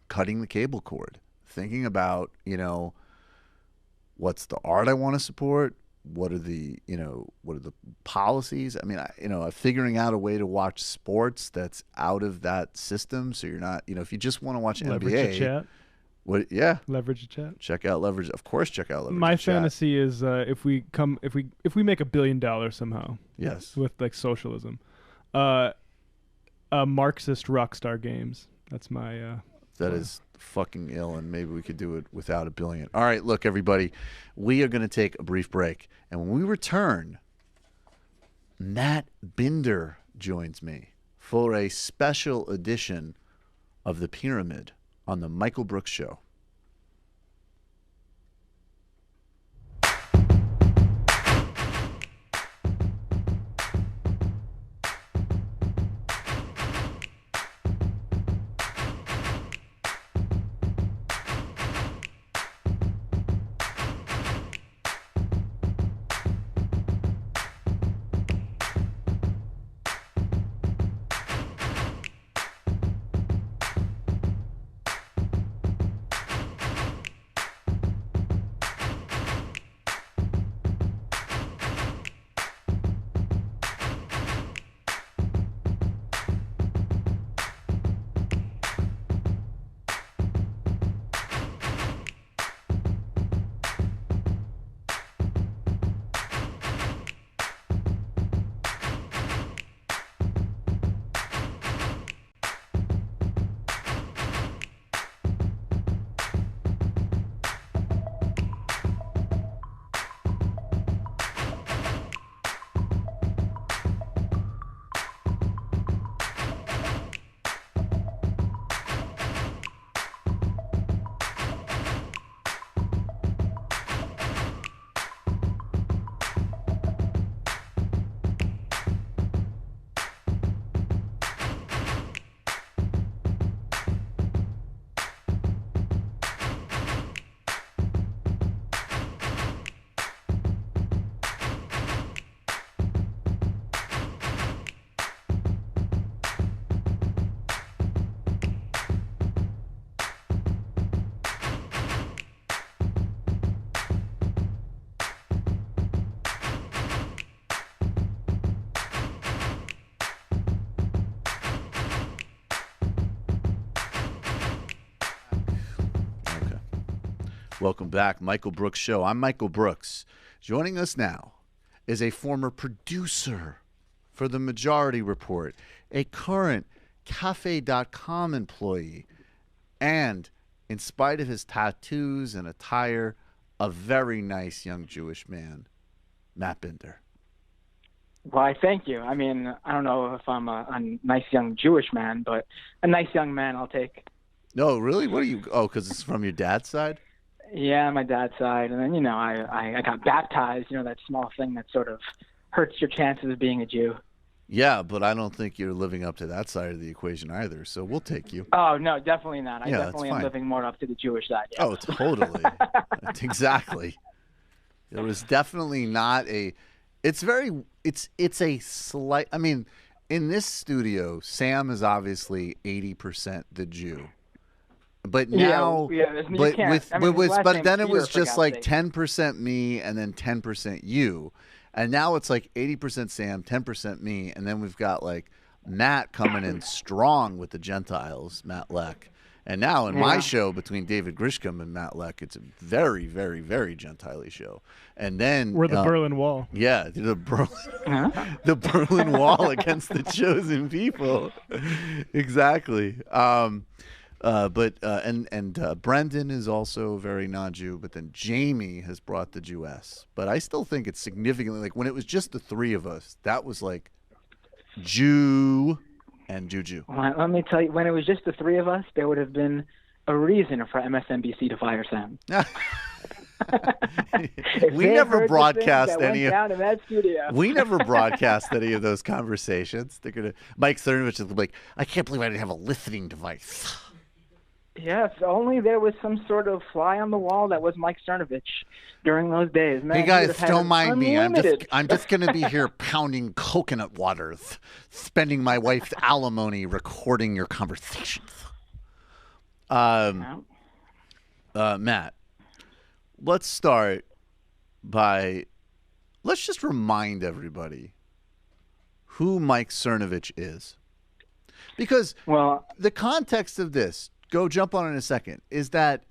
cutting the cable cord, thinking about, what's the art I want to support? What are the policies? I mean, figuring out a way to watch sports that's out of that system. So you're not, if you just want to watch Leverage NBA. the chat. What? Yeah. Leverage the chat. Check out Leverage. Of course, check out Leverage. My the chat. fantasy is if we make $1 billion somehow. Yes. With like socialism, Marxist Rockstar Games. That's my. That is fucking ill, and maybe we could do it without $1 billion. All right, look, everybody, we are going to take a brief break, and when we return, Matt Binder joins me for a special edition of The Pyramid on the Michael Brooks Show. Welcome back, Michael Brooks Show. I'm Michael Brooks. Joining us now is a former producer for The Majority Report, a current Cafe.com employee, and, in spite of his tattoos and attire, a very nice young Jewish man, Matt Binder. Why, thank you. I mean, I don't know if I'm a nice young Jewish man, but a nice young man I'll take. No, really? What are you? Oh, because it's from your dad's side? Yeah, my dad's side. And then, I got baptized, that small thing that sort of hurts your chances of being a Jew. Yeah, but I don't think you're living up to that side of the equation either, so we'll take you. Oh, no, definitely not. I Yeah, definitely am living more up to the Jewish side. Yeah. Oh, totally. Exactly. There was definitely not a – it's a slight – I mean, in this studio, Sam is obviously 80% the Jew. But now but then it was just like 10% me and then 10% you. And now it's like 80% Sam, 10% me, and then we've got like Matt coming in strong with the Gentiles, Matt Leck. And now in my show between David Grisham and Matt Leck, it's a very, very, very Gentile-y show. And then we're the Berlin Wall. Yeah, the Berlin Wall against the chosen people. Exactly. Brendan is also very non-Jew, but then Jamie has brought the Jewess. But I still think it's significantly like when it was just the three of us, that was like Jew and Juju. Well, let me tell you, when it was just the three of us, there would have been a reason for MSNBC to fire Sam. We never broadcast any of down in that studio. We never broadcast any of those conversations. Mike Cernovich is like, I can't believe I didn't have a listening device. Yeah, if only there was some sort of fly on the wall that was Mike Cernovich during those days. Man, hey guys, don't mind me. I'm just going to be here pounding coconut water, spending my wife's alimony recording your conversations. Matt, let's start by let's just remind everybody who Mike Cernovich is. Because the context of this, go jump on in a second, is that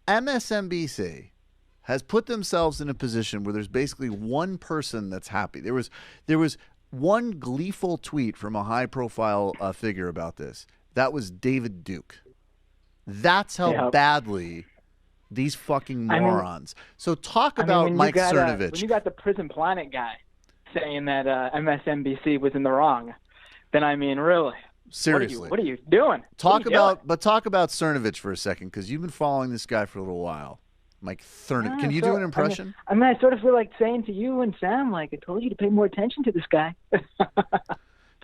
MSNBC has put themselves in a position where there's basically one person that's happy. There was one gleeful tweet from a high-profile figure about this. That was David Duke. That's how badly these fucking morons. So talk about Mike Cernovich. When you got the Prison Planet guy saying that MSNBC was in the wrong, then I mean, really. Seriously, what are you doing? Talk about Cernovich for a second, because you've been following this guy for a little while. Mike Cernovich. Can you do an impression? I sort of feel like saying to you and Sam, like, I told you to pay more attention to this guy.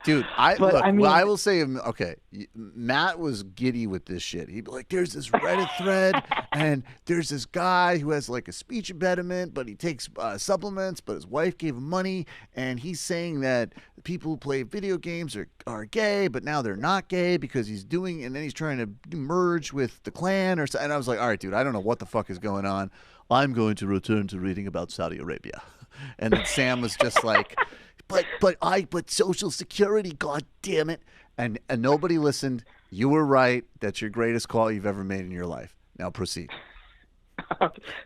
Dude, I will say, okay, Matt was giddy with this shit. He'd be like, there's this Reddit thread, and there's this guy who has like a speech impediment, but he takes supplements, but his wife gave him money, and he's saying that people who play video games are gay, but now they're not gay because he's doing, and then he's trying to merge with the Klan or something. And I was like, all right, dude, I don't know what the fuck is going on. I'm going to return to reading about Saudi Arabia. And then Sam was just like, but Social Security, god damn it. And nobody listened. You were right. That's your greatest call you've ever made in your life. Now proceed.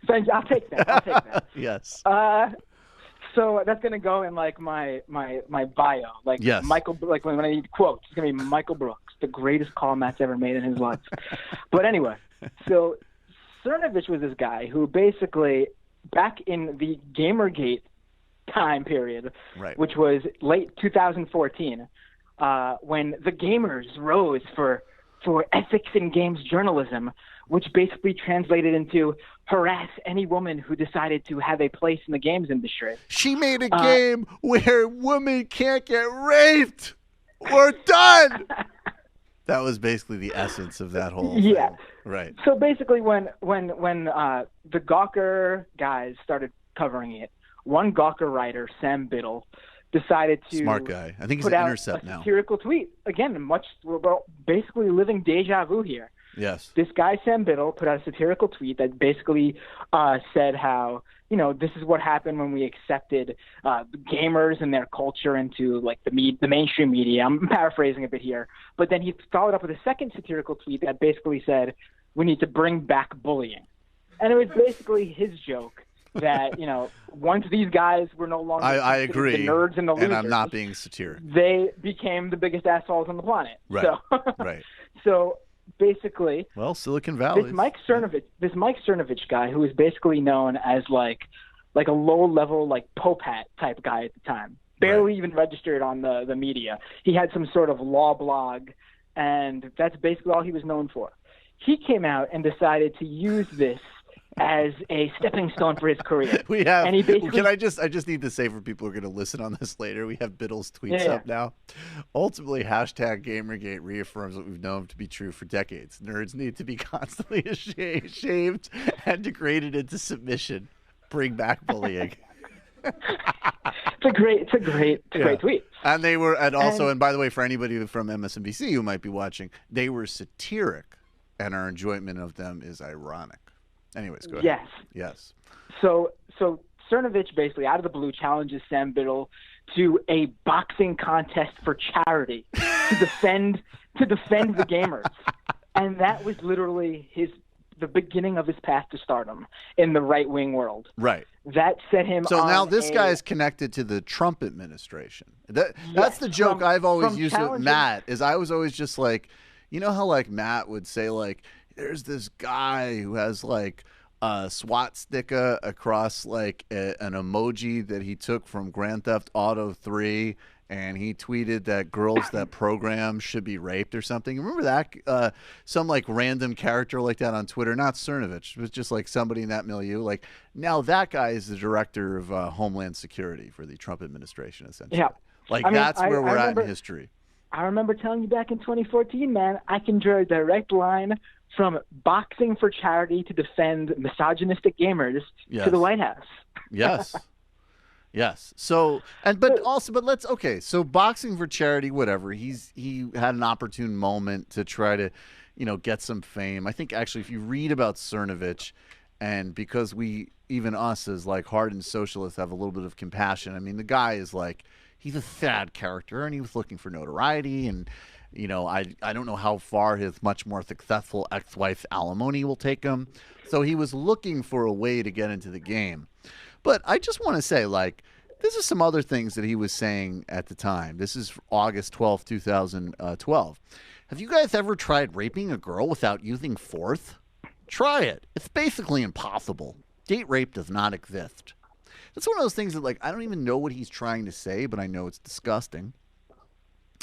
Thank you. I'll take that. Yes. So that's gonna go in like my bio. Like yes. Michael, like when I need quotes, it's gonna be Michael Brooks, the greatest call Matt's ever made in his life. But anyway, so Cernovich was this guy who basically back in the Gamergate time period, right, which was late 2014, when the gamers rose for ethics in games journalism, which basically translated into harass any woman who decided to have a place in the games industry. She made a game where women can't get raped. We're done. That was basically the essence of that whole thing. Right. So basically when the Gawker guys started covering it, one Gawker writer, Sam Biddle, decided to smart guy. I think he's at Intercept now. Satirical tweet. Again, we're basically living deja vu here. Yes. This guy, Sam Biddle, put out a satirical tweet that basically said how, this is what happened when we accepted gamers and their culture into like the mainstream media. I'm paraphrasing a bit here. But then he followed up with a second satirical tweet that basically said, we need to bring back bullying. And it was basically his joke that, once these guys were no longer I agree. the nerds and the losers, and I'm not being satiric, they became the biggest assholes on the planet. Right. So, right. So basically, Silicon Valley. This Mike Cernovich guy, who was basically known as like a low level like Pope Hat type guy at the time. barely even registered on the media. He had some sort of law blog, and that's basically all he was known for. He came out and decided to use this as a stepping stone for his career. We have. And he basically, I just need to say for people who are going to listen on this later, we have Biddle's tweets up now. Ultimately, hashtag Gamergate reaffirms what we've known to be true for decades. Nerds need to be constantly shamed and degraded into submission. Bring back bullying. It's a great tweet. And they were, and by the way, for anybody from MSNBC who might be watching, they were satiric, and our enjoyment of them is ironic. Anyways, go ahead. Yes. So Cernovich basically, out of the blue, challenges Sam Biddle to a boxing contest for charity to defend the gamers, and that was literally the beginning of his path to stardom in the right-wing world. Right. That set him. So now this guy is connected to the Trump administration. That's the joke I've always used with Matt. Is I was always just like, you know how like Matt would say like, there's this guy who has like a swastika across like an emoji that he took from Grand Theft Auto 3, and he tweeted that girls that program should be raped or something. Remember that? Some like random character like that on Twitter, not Cernovich. It was just like somebody in that milieu. Like now that guy is the director of Homeland Security for the Trump administration, essentially. Yeah. Like that's where we're at in history. I remember telling you back in 2014, man, I can draw a direct line from boxing for charity to defend misogynistic gamers to the White House. Yes. Yes. So, but let's, okay. So boxing for charity, whatever. He had an opportune moment to try to, get some fame. I think actually if you read about Cernovich, and because even us as like hardened socialists have a little bit of compassion. I mean, the guy is like, he's a sad character, and he was looking for notoriety, and I don't know how far his much more successful ex-wife's alimony will take him. So he was looking for a way to get into the game. But I just want to say, like, this is some other things that he was saying at the time. This is August 12th, 2012. Have you guys ever tried raping a girl without using force? Try it. It's basically impossible. Date rape does not exist. That's one of those things that, like, I don't even know what he's trying to say, but I know it's disgusting.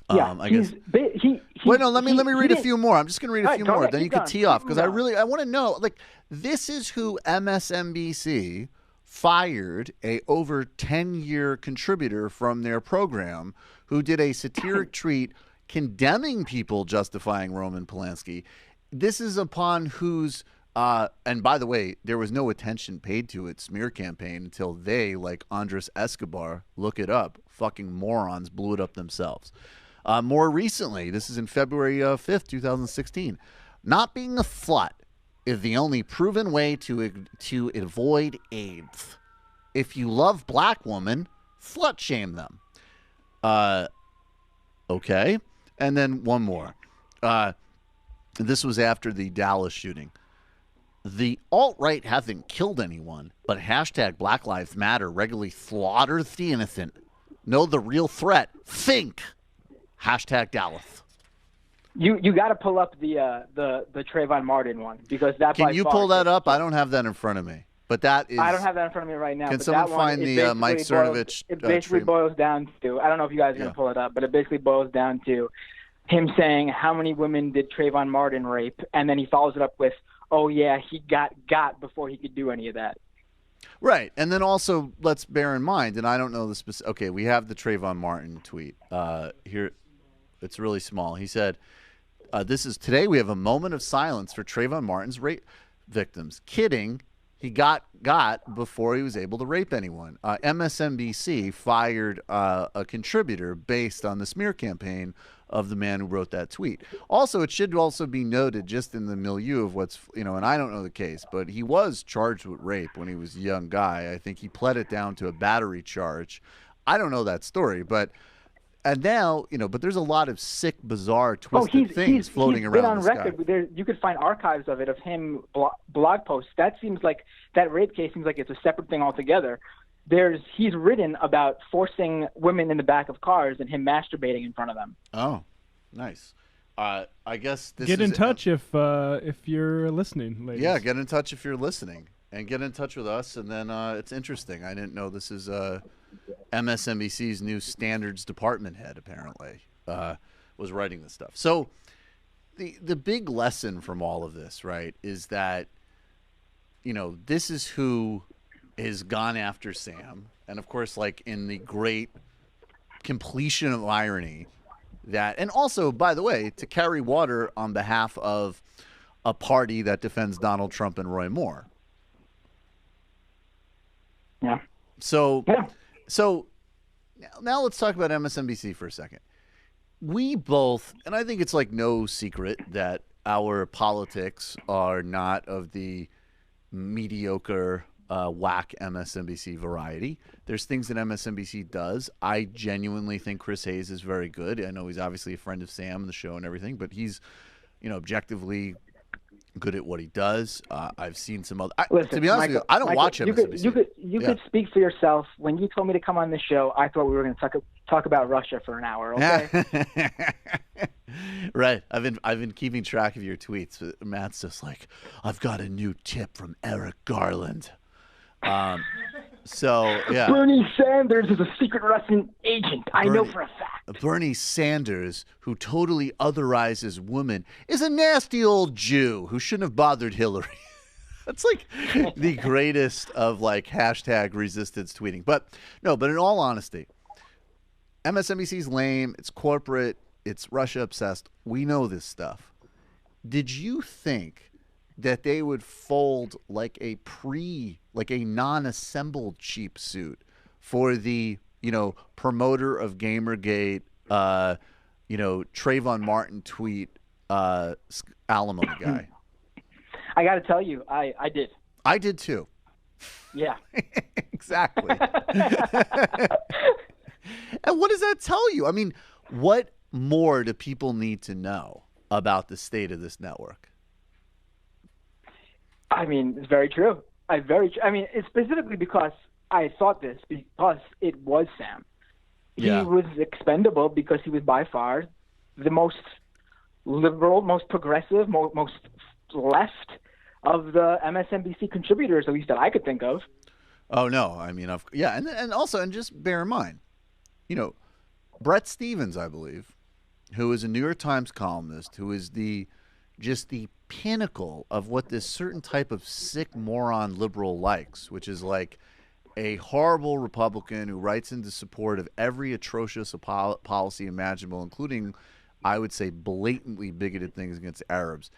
Yeah, I guess. Wait, no. Let me read a few more. I'm just going to read a few more. Then you can tee off because I want to know. Like, this is who MSNBC fired a over 10-year contributor from their program who did a satiric tweet condemning people justifying Roman Polanski. This is upon whose. And by the way, there was no attention paid to its smear campaign until they, like Andres Escobar, look it up, fucking morons, blew it up themselves. More recently, this is in February 5th, 2016, not being a slut is the only proven way to avoid AIDS. If you love black women, slut shame them. Okay. And then one more. This was after the Dallas shooting. The alt-right hasn't killed anyone, but hashtag Black Lives Matter regularly slaughters the innocent. Know the real threat. Think. Hashtag Dallas. You got to pull up the Trayvon Martin one because that. Can you pull that up? I don't have that in front of me, but that is. I don't have that in front of me right now. Can someone find the Mike Cernovich? It basically boils down to. I don't know if you guys are going to pull it up, but it basically boils down to him saying how many women did Trayvon Martin rape, and then he follows it up with, "Oh yeah, he got before he could do any of that." Right, and then also let's bear in mind, and I don't know the specific. Okay, we have the Trayvon Martin tweet here. It's really small. He said, "This is today. We have a moment of silence for Trayvon Martin's rape victims. Kidding, he got before he was able to rape anyone." MSNBC fired a contributor based on the smear campaign of the man who wrote that tweet. Also, it should also be noted, just in the milieu of what's, and I don't know the case, but he was charged with rape when he was a young guy. I think he pled it down to a battery charge. I don't know that story, but and now, but there's a lot of sick, bizarre, twisted things floating around on record. You could find archives of it, of him blog posts. That seems like that rape case seems like it's a separate thing altogether. He's written about forcing women in the back of cars and him masturbating in front of them. Oh, nice. I guess this get in touch if you're listening, ladies. Yeah, get in touch if you're listening. and get in touch with us. And then it's interesting. I didn't know this is MSNBC's new standards department head, apparently, was writing this stuff. So the big lesson from all of this, right, is that, this is who has gone after Sam. And, of course, like in the great completion of irony that, and also, by the way, to carry water on behalf of a party that defends Donald Trump and Roy Moore. Yeah. So now let's talk about MSNBC for a second. We both, and I think it's like no secret that our politics are not of the mediocre whack MSNBC variety. There's things that MSNBC does. I genuinely think Chris Hayes is very good. I know he's obviously a friend of Sam and the show and everything, but he's, objectively good at what he does. I've seen some other. Listen, to be honest with you, I don't watch MSNBC. You could speak for yourself. When you told me to come on this show, I thought we were going to talk about Russia for an hour. Okay. Right. I've been keeping track of your tweets. Matt's just like, I've got a new tip from Eric Garland. So yeah. Bernie Sanders is a secret Russian agent. I know for a fact. Bernie Sanders, who totally otherizes women, is a nasty old Jew who shouldn't have bothered Hillary. That's like the greatest of like hashtag resistance tweeting. But in all honesty, MSNBC's lame. It's corporate. It's Russia obsessed. We know this stuff. Did you think that they would fold like a non-assembled cheap suit for the, promoter of Gamergate, Trayvon Martin tweet, alimony guy? I got to tell you, I did. I did too. Yeah. Exactly. And what does that tell you? I mean, what more do people need to know about the state of this network? I mean, it's very true. It's specifically because I thought this, because it was Sam. Yeah. He was expendable because he was by far the most liberal, most progressive, most left of the MSNBC contributors, at least that I could think of. Oh, no. I mean, and also, and just bear in mind, Brett Stevens, I believe, who is a New York Times columnist, who is just the pinnacle of what this certain type of sick moron liberal likes, which is like a horrible Republican who writes into support of every atrocious policy imaginable, including, I would say, blatantly bigoted things against Arabs.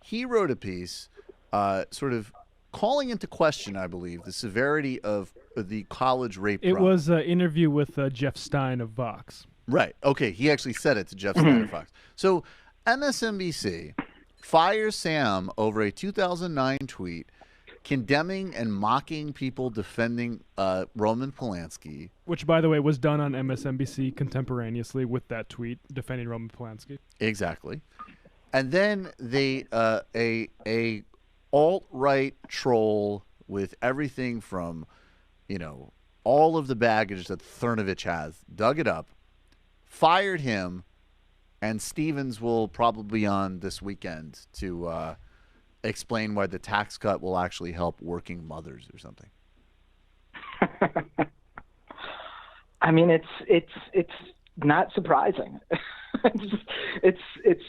He wrote a piece sort of calling into question, I believe, the severity of the college rape problem. It was an interview with Jeff Stein of Vox. Right. Okay. He actually said it to Jeff Stein of Fox. So MSNBC fires Sam over a 2009 tweet condemning and mocking people defending Roman Polanski. Which, by the way, was done on MSNBC contemporaneously with that tweet defending Roman Polanski. Exactly. And then they a alt-right troll with everything from, all of the baggage that Cernovich has, dug it up, fired him, and Stevens will probably be on this weekend to explain why the tax cut will actually help working mothers or something. I mean, it's not surprising. it's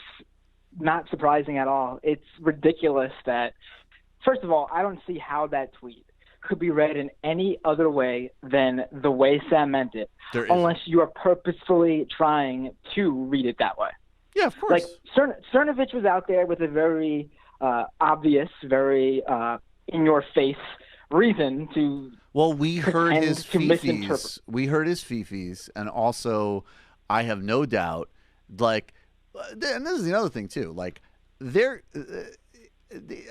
not surprising at all. It's ridiculous that, first of all, I don't see how that tweet could be read in any other way than the way Sam meant it, unless you are purposefully trying to read it that way. Yeah, of course. Like Cernovich was out there with a very obvious, very in-your-face reason to. Well, we heard his fifis. We heard his fifis, and also, I have no doubt, like, and this is the other thing too. Like,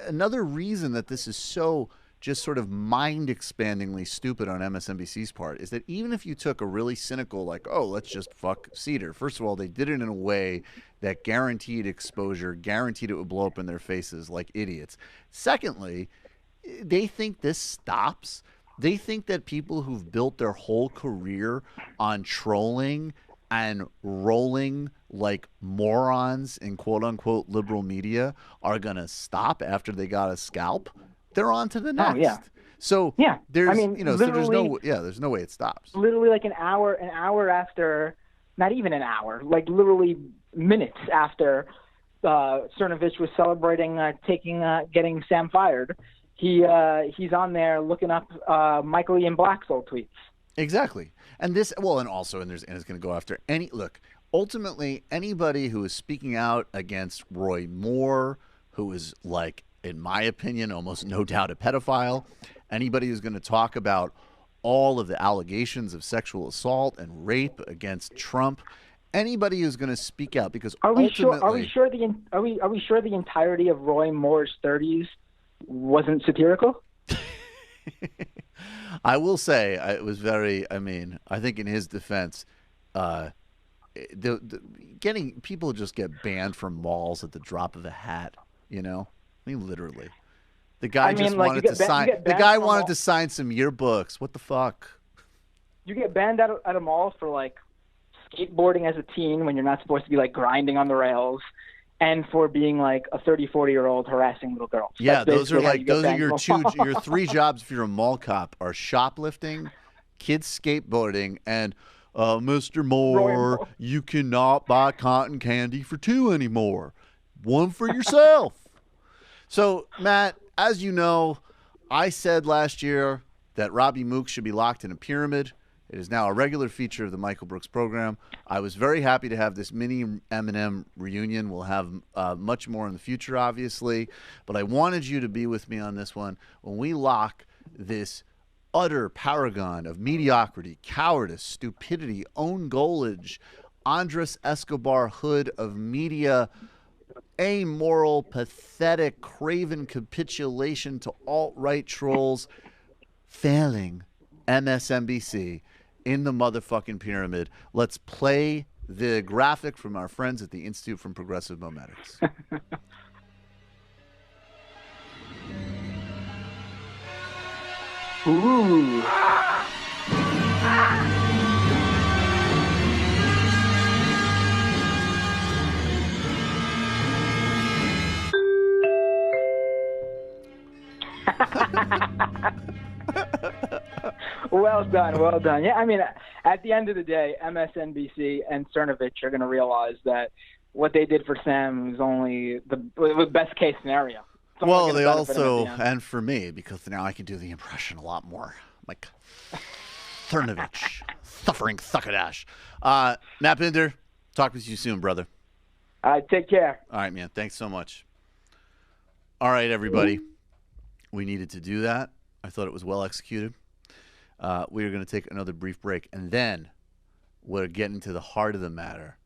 another reason that this is so just sort of mind-expandingly stupid on MSNBC's part is that even if you took a really cynical, like, oh, let's just fuck Seder. First of all, they did it in a way that guaranteed exposure, guaranteed it would blow up in their faces like idiots. Secondly, they think this stops. They think that people who've built their whole career on trolling and rolling like morons in quote-unquote liberal media are going to stop after they got a scalp. they're on to the next. Oh, yeah. So Yeah. there's, I mean, so there's no way it stops. Literally like an hour after, not even an hour, like literally minutes after Cernovich was celebrating getting Sam fired, he's on there looking up Michael Ian Black's old tweets. Exactly. And this, well, and it's going to go after ultimately anybody who is speaking out against Roy Moore, who is, like, in my opinion, almost no doubt a pedophile, anybody who's going to talk about all of the allegations of sexual assault and rape against Trump, anybody who's going to speak out, because Are we ultimately, sure the entirety of Roy Moore's 30s wasn't satirical? I will say it was very. I mean, I think in his defense, getting people just get banned from malls at the drop of a hat. You know, I mean, literally, the guy wanted to sign. The guy wanted to sign some yearbooks. What the fuck? You get banned at a mall for like skateboarding as a teen when you're not supposed to be like grinding on the rails, and for being like a 30-40-year-old harassing little girls. Yeah, those are your three jobs if you're a mall cop are shoplifting, kids skateboarding, and Mr. Moore, you cannot buy cotton candy for $2 anymore. One for yourself. So, Matt, as you know, I said last year that Robbie Mook should be locked in a pyramid. It is now a regular feature of the Michael Brooks program. I was very happy to have this mini Eminem reunion. We'll have much more in the future, obviously. But I wanted you to be with me on this one when we lock this utter paragon of mediocrity, cowardice, stupidity, own goalage, Andres Escobar hood of media, amoral, pathetic, craven capitulation to alt-right trolls, failing MSNBC in the motherfucking pyramid. Let's play the graphic from our friends at the Institute for Progressive Mometics. Ooh. Well done. Yeah, I mean, at the end of the day, MSNBC and Cernovich are going to realize that what they did for Sam was only the best case scenario. Well, they also, and for me, because now I can do the impression a lot more, like Cernovich, suffering suckadash. Matt Binder, talk with you soon, brother. Take care. All right, man. Thanks so much. All right, everybody. We needed to do that. I thought it was well executed. We are going to take another brief break, and then we're getting to the heart of the matter.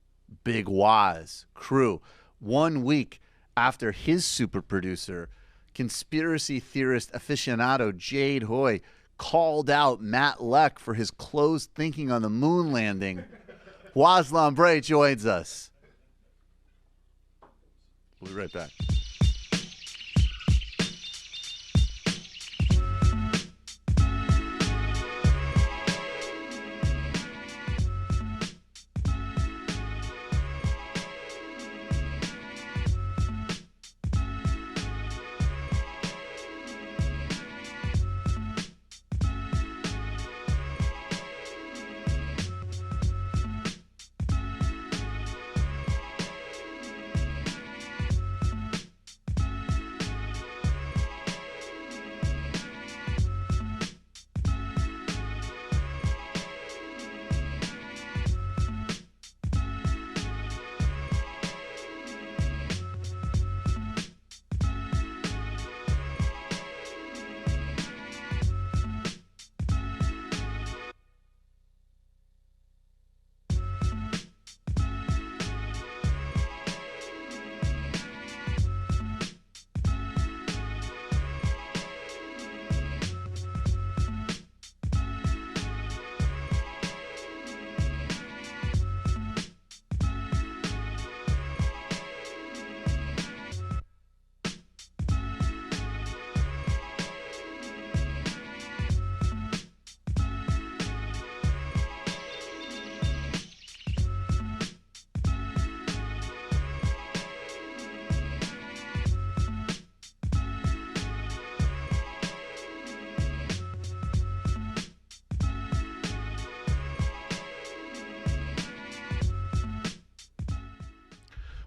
Big Wos crew, 1 week after his super producer, conspiracy theorist aficionado Jade Hoy, called out Matt Leck for his closed thinking on the moon landing, Wos Lambre joins us. We'll be right back.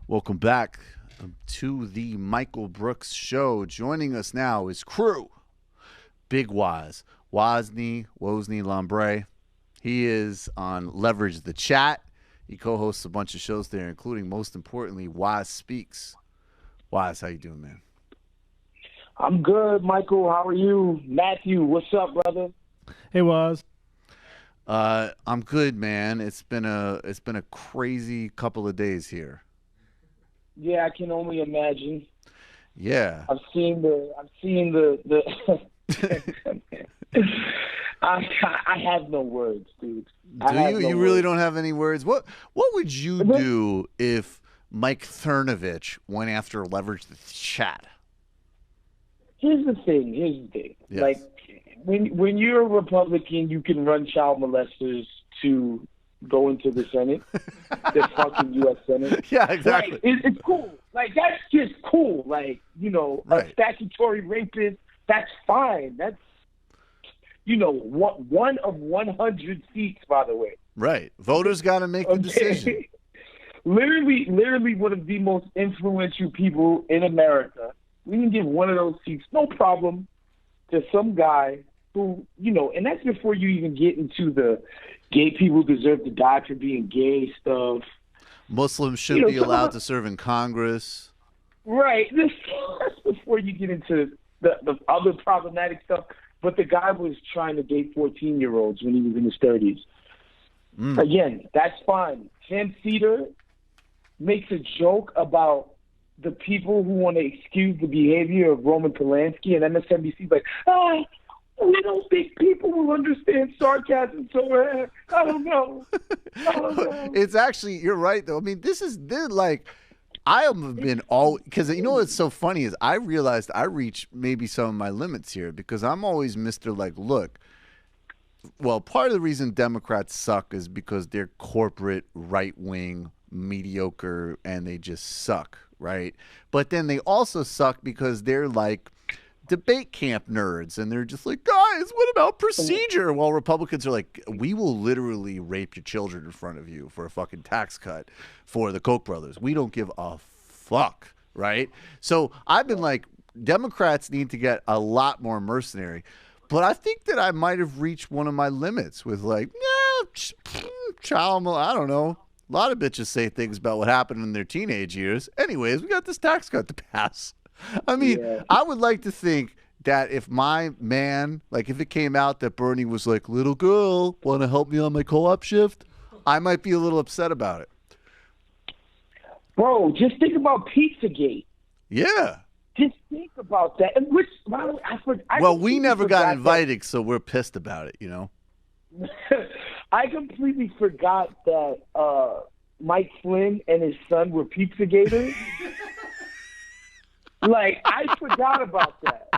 Welcome back to the Michael Brooks Show. Joining us now is crew, Big Wos, Wosny, Lambre. He is on Leverage the Chat. He co-hosts a bunch of shows there, including, most importantly, Wos Speaks. Wos, how you doing, man? I'm good, Michael. How are you? Matthew, what's up, brother? Hey, Woz. I'm good, man. It's been a crazy couple of days here. Yeah, I can only imagine. Yeah. I've seen the I have no words, dude. Do you? You really don't have any words? What would you do if Mike Cernovich went after Leverage the Chat? Here's the thing. Yes. Like when you're a Republican, you can run child molesters to go into the Senate, the fucking U.S. Senate. Yeah, exactly. Like, it's cool. Like, that's just cool. Like, right. A statutory rapist, that's fine. That's, one of 100 seats, by the way. Right. Voters got to make the decision. Literally one of the most influential people in America. We can give one of those seats, no problem, to some guy who, and that's before you even get into the gay people deserve to die for being gay stuff. Muslims should be allowed to serve in Congress. Right. That's before you get into the other problematic stuff. But the guy was trying to date 14-year-olds when he was in his 30s. Again, that's fine. Sam Seder makes a joke about the people who want to excuse the behavior of Roman Polanski, and MSNBC like, we don't think people will understand sarcasm, so I don't know. It's actually, you're right, though. I mean, I have been all, because what's so funny is I realized I reached maybe some of my limits here because I'm always Mr. Look, well, part of the reason Democrats suck is because they're corporate, right-wing, mediocre, and they just suck, right? But then they also suck because they're like debate camp nerds, and they're just like, guys, what about procedure? While Republicans are like, we will literally rape your children in front of you for a fucking tax cut for the Koch brothers. We don't give a fuck, right? So I've been like, Democrats need to get a lot more mercenary. But I think that I might have reached one of my limits with child, I don't know. A lot of bitches say things about what happened in their teenage years. Anyways, we got this tax cut to pass. I mean, yeah. I would like to think that if my man, if it came out that Bernie was like, little girl, want to help me on my co-op shift, I might be a little upset about it. Bro, just think about Pizzagate. Yeah. Just think about that. And which, by the way, we never got invited, so we're pissed about it, I completely forgot that Mike Flynn and his son were Pizzagators. I forgot about that.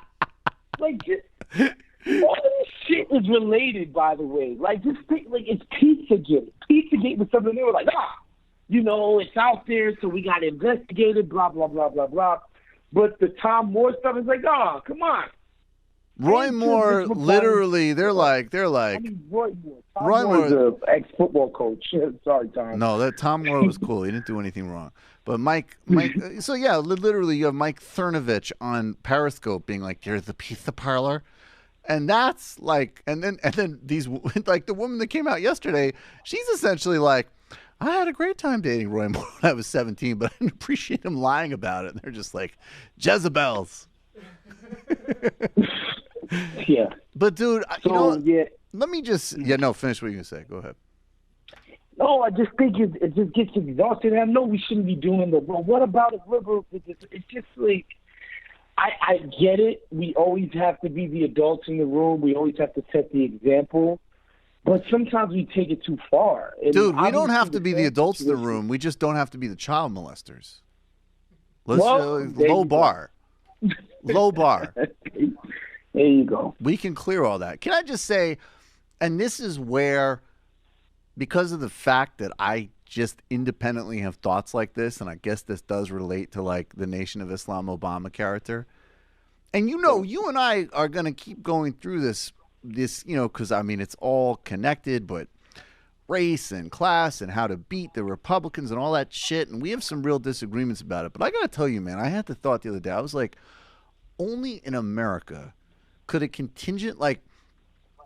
All this shit is related, by the way. Just think, it's Pizzagate. Pizzagate was something they were like, it's out there, so we got investigated, blah, blah, blah, blah, blah. But the Tom Moore stuff is like, come on. Roy Moore, literally, they're like. I mean, Roy Moore. Roy Moore's an ex-football coach. Sorry, Tom. No, that Tom Moore was cool. He didn't do anything wrong. But Mike. So yeah, literally, you have Mike Cernovich on Periscope being like, "You're the pizza parlor," and that's and then these the woman that came out yesterday, she's essentially like, I had a great time dating Roy Moore when I was 17, but I didn't appreciate him lying about it. And they're just like, Jezebels. Yeah. But, dude, yeah. Let me just, finish what you're going to say. Go ahead. No, I just think it just gets exhausted. I know we shouldn't be doing that, but what about a liberal? It's just I get it. We always have to be the adults in the room. We always have to set the example. But sometimes we take it too far. And dude, we don't have to be the adults in the room. We just don't have to be the child molesters. Low bar. Low bar. There you go. We can clear all that. Can I just say, and this is where, because of the fact that I just independently have thoughts like this, and I guess this does relate to the Nation of Islam Obama character. And you and I are going to keep going through this, because, it's all connected, but race and class and how to beat the Republicans and all that shit. And we have some real disagreements about it. But I got to tell you, man, I had the thought the other day. I was like, only in America could a contingent, like,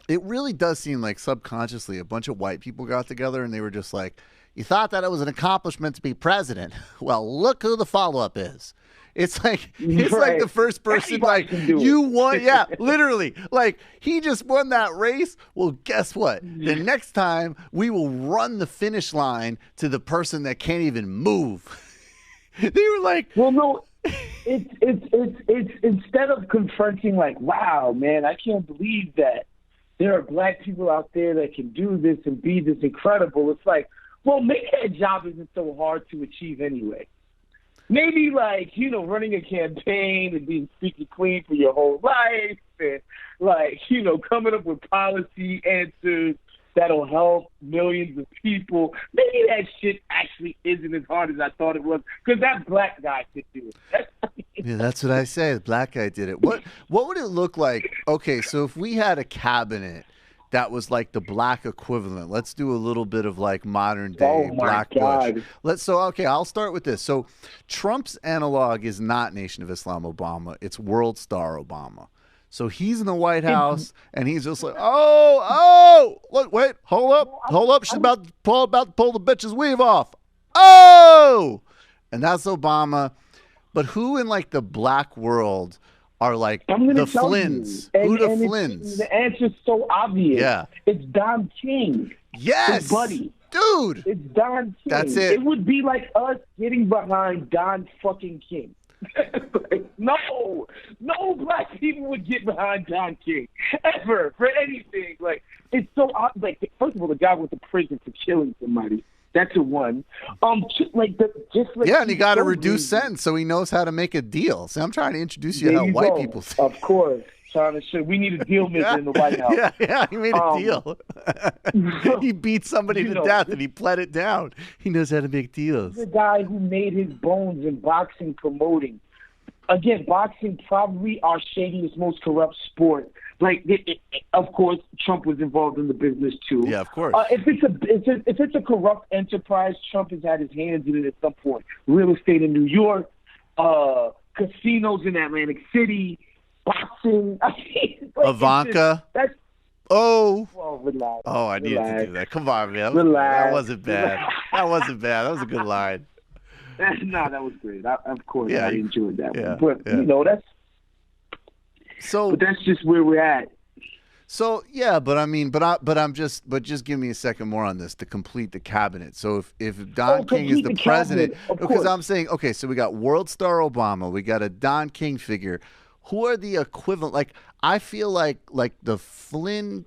it really does seem like subconsciously a bunch of white people got together and they were just like, you thought that it was an accomplishment to be president. Well, look who the follow-up is. It's like the first person, Anybody like, can do you it. won. Yeah, literally. Like, he just won that race. Well, guess what? The next time we will run the finish line to the person that can't even move. They were like, well, no, it's instead of confronting like, wow, man, I can't believe that there are black people out there that can do this and be this incredible. It's like, well, maybe that job isn't so hard to achieve anyway. Maybe, like, you know, running a campaign and being squeaky clean for your whole life and, like, you know, coming up with policy answers that'll help millions of people. Maybe that shit actually isn't as hard as I thought it was because that black guy could do it. yeah, that's what I say. The black guy did it. What would it look like? Okay, so if we had a cabinet that was like the black equivalent. Let's do a little bit of like modern day Black Bush. Okay, I'll start with this. So Trump's analog is not Nation of Islam Obama. It's World Star Obama. So he's in the White House and he's just like, look, wait, hold up. She's about to pull the bitch's weave off. Oh, and that's Obama. But who in like the black world are like the Flynns? Who the Flynns? The answer's so obvious. Yeah. It's Don King. Yes. His buddy. Dude. It's Don King. That's it. It would be like us getting behind Don fucking King. Like, no black people would get behind Don King ever for anything. Like, it's so like, first of all, the guy went to prison for killing somebody. That's a one. Yeah, and he got a reduced sentence, so he knows how to make a deal. So I'm trying to introduce you how white people think. Of course. We need a deal maker in the White House. Yeah, he made a deal. He beat somebody to death and he pled it down. He knows how to make deals. The guy who made his bones in boxing promoting. Again, boxing probably our shadiest, most corrupt sport. Like, of course, Trump was involved in the business too. Yeah, of course. If it's a corrupt enterprise, Trump has had his hands in it at some point. Real estate in New York, casinos in Atlantic City, boxing. I mean, like, Ivanka. Well, relax. Oh, I needed to do that. Come on, man. Relax. That wasn't bad. That wasn't bad. That was a good line. No, that was great. Of course, Yeah, I enjoyed that yeah, one. But yeah. you know, So, but that's just where we're at. So yeah, but just give me a second more on this to complete the cabinet. So if Don King is the president, because I'm saying, okay, so we got World Star Obama, we got a Don King figure. Who are the equivalent? Like, I feel like the Flynn's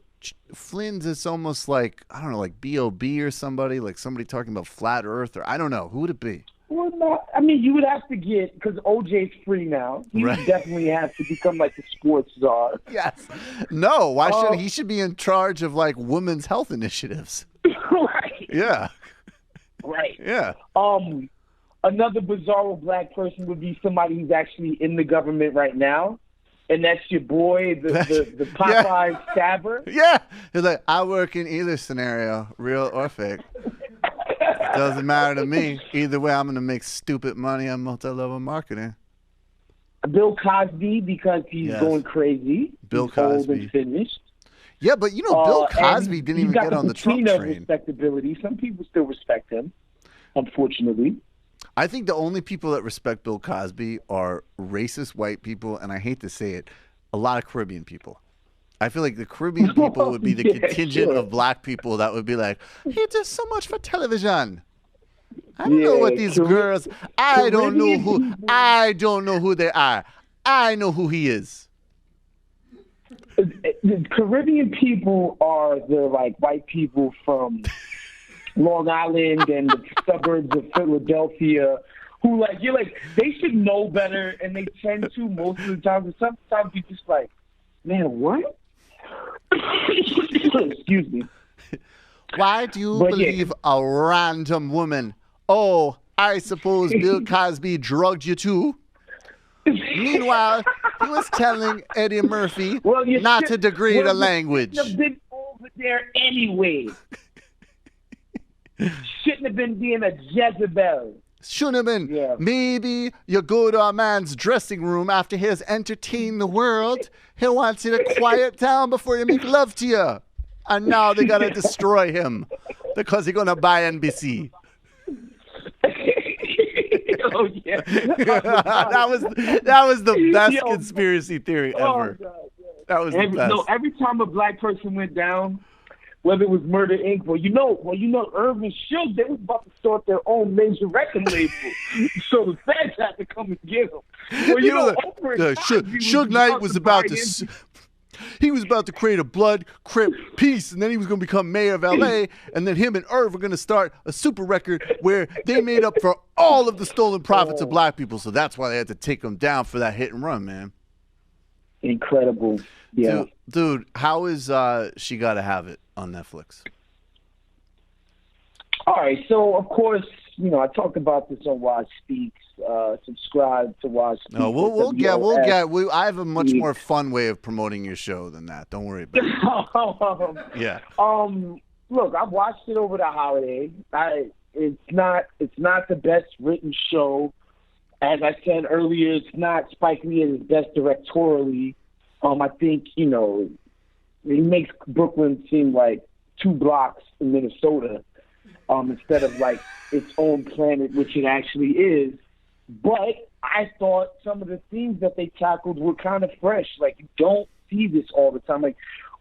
is almost like, I don't know, like B.O.B. or somebody, like somebody talking about flat Earth, or I don't know. Who would it be? Well, no, I mean, you would have to get, because OJ's free now. He would definitely have to become like the sports czar. Yes. No, why should he should be in charge of like women's health initiatives? Right. Yeah. Right. Yeah. Another bizarro black person would be somebody who's actually in the government right now. And that's your boy, the Popeye stabber. Yeah. He's like, I work in either scenario, real or fake. Doesn't matter to me. Either way, I'm going to make stupid money on multi-level marketing. Bill Cosby, because he's going crazy. Bill he's old Cosby. and finished. Yeah, but you know, Bill Cosby didn't even get on the Trump train. Respectability. Some people still respect him, unfortunately. I think the only people that respect Bill Cosby are racist white people, and I hate to say it, a lot of Caribbean people. I feel like the Caribbean people would be the contingent of black people that would be like, he does so much for television. I don't know what these girls. I don't know who they are. I know who he is. The Caribbean people are the like white people from Long Island and the suburbs of Philadelphia, who like you're like they should know better, and they tend to most of the time. And sometimes you just like, man, what? Excuse me. Why do you believe a random woman? Oh, I suppose Bill Cosby drugged you too. Meanwhile, he was telling Eddie Murphy not to degrade a language. You've been over there anyway. Shouldn't have been being a Jezebel. Shouldn't have been. Yeah. Maybe you go to a man's dressing room after he has entertained the world. He wants you to quiet down before you make love to you. And now they got to destroy him because he's going to buy NBC. Oh, yeah. that was the best conspiracy theory ever. Oh, God, yeah. That was the best. No, every time a black person went down, whether it was Murder Inc. Well, you know, Irv and Suge, they was about to start their own major record label. So the fans had to come and get them. Well, Suge Knight was about to... He was about to create a blood crip peace, and then he was going to become mayor of L.A., and then him and Irv were going to start a super record where they made up for all of the stolen profits of black people. So that's why they had to take him down for that hit and run, man. Incredible. Yeah. Dude, how is She Gotta Have It on Netflix? All right, so of course, you know, I talked about this on Wos Speaks. Subscribe to Wos Speaks. No, we'll get. I have a much more fun way of promoting your show than that. Don't worry about it. Yeah. Look, I watched it over the holiday. It's not the best written show. As I said earlier, it's not Spike Lee at his best directorially. I think, you know, he makes Brooklyn seem like 2 blocks in Minnesota. Instead of like its own planet, which it actually is. But I thought some of the themes that they tackled were kind of fresh. Like, you don't see this all the time. Like,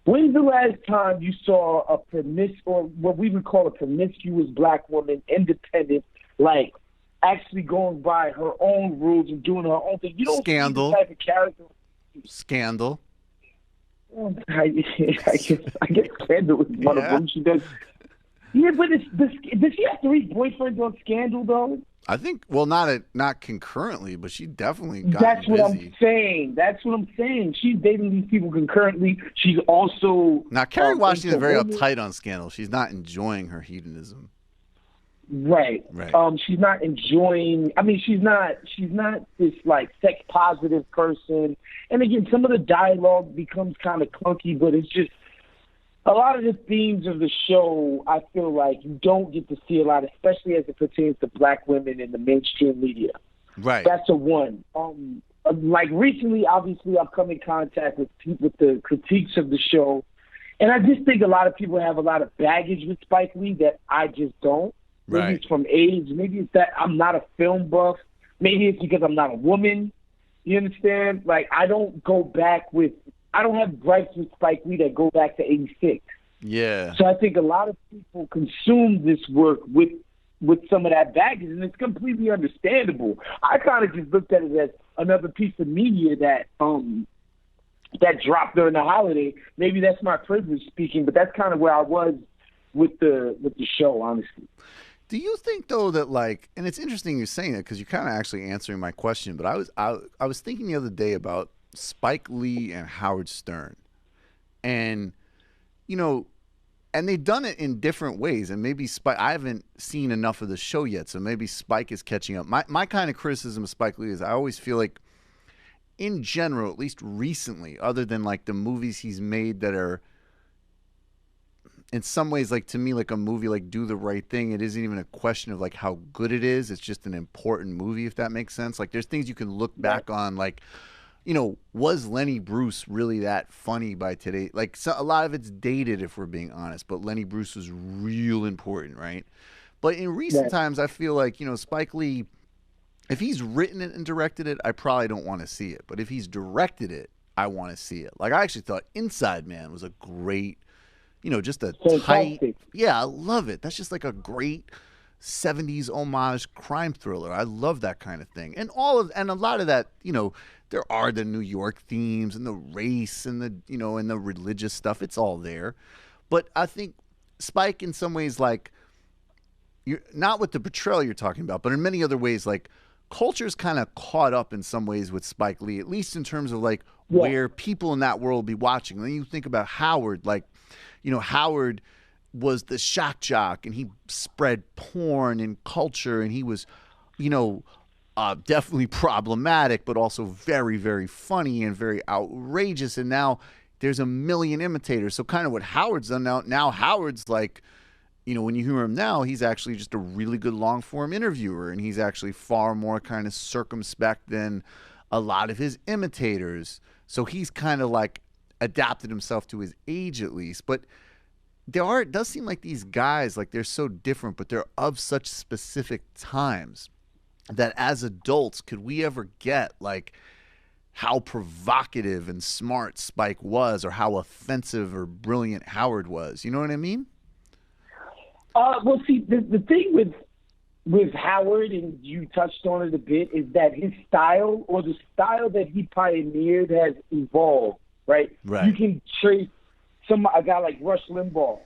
when's the last time you saw or what we would call a promiscuous black woman, independent, like actually going by her own rules and doing her own thing? You don't Scandal. see this type of character. Scandal. I guess Scandal is one of them. She does. Yeah, but does she have 3 boyfriends on Scandal, though? I think, well, not concurrently, but she definitely got That's busy. what I'm saying. She's dating these people concurrently. She's also... Now, Kerry Washington is very uptight on Scandal. She's not enjoying her hedonism. Right. She's not enjoying... I mean, she's not this, like, sex-positive person. And, again, some of the dialogue becomes kind of clunky, but it's just... A lot of the themes of the show, I feel like you don't get to see a lot, especially as it pertains to black women in the mainstream media. Right. That's a one. Like recently, obviously, I've come in contact with the critiques of the show, and I just think a lot of people have a lot of baggage with Spike Lee that I just don't. Maybe it's from age. Maybe it's that I'm not a film buff. Maybe it's because I'm not a woman. You understand? Like, I don't have gripes with Spike Lee that go back to 86. Yeah. So I think a lot of people consume this work with some of that baggage, and it's completely understandable. I kind of just looked at it as another piece of media that dropped during the holiday. Maybe that's my privilege speaking, but that's kind of where I was with the show, honestly. Do you think, though, that, like, and it's interesting you're saying that because you're kind of actually answering my question, but I was thinking the other day about Spike Lee and Howard Stern, and you know, and they've done it in different ways, and maybe Spike, I haven't seen enough of the show yet, so maybe Spike is catching up. My kind of criticism of Spike Lee is I always feel like, in general, at least recently, other than like the movies he's made that are in some ways, like, to me, like a movie like Do the Right Thing, it isn't even a question of like how good it is, it's just an important movie, if that makes sense. Like, there's things you can look back on, like, you know, was Lenny Bruce really that funny by today? Like, so a lot of it's dated, if we're being honest, but Lenny Bruce was real important, right? But in recent times, I feel like, you know, Spike Lee, if he's written it and directed it, I probably don't want to see it. But if he's directed it, I want to see it. Like, I actually thought Inside Man was a great, you know, just a tight, yeah, I love it. That's just like a great 70s homage crime thriller. I love that kind of thing. And a lot of that, you know, there are the New York themes and the race and the, you know, and the religious stuff. It's all there. But I think Spike, in some ways, like, you're not with the portrayal you're talking about, but in many other ways, like, culture's kind of caught up in some ways with Spike Lee, at least in terms of like where people in that world will be watching. And then you think about Howard, like, you know, Howard was the shock jock, and he spread porn and culture, and he was, you know, definitely problematic, but also very, very funny and very outrageous. And now there's a million imitators. So kind of what Howard's done now Howard's like you know, when you hear him now, he's actually just a really good long-form interviewer, and he's actually far more kind of circumspect than a lot of his imitators. So he's kind of like adapted himself to his age at least. But it does seem like these guys, like they're so different, but they're of such specific times that as adults, could we ever get like how provocative and smart Spike was, or how offensive or brilliant Howard was? You know what I mean? Well, see, the thing with Howard, and you touched on it a bit, is that his style, or the style that he pioneered, has evolved, right? Right. You can trace a guy like Rush Limbaugh,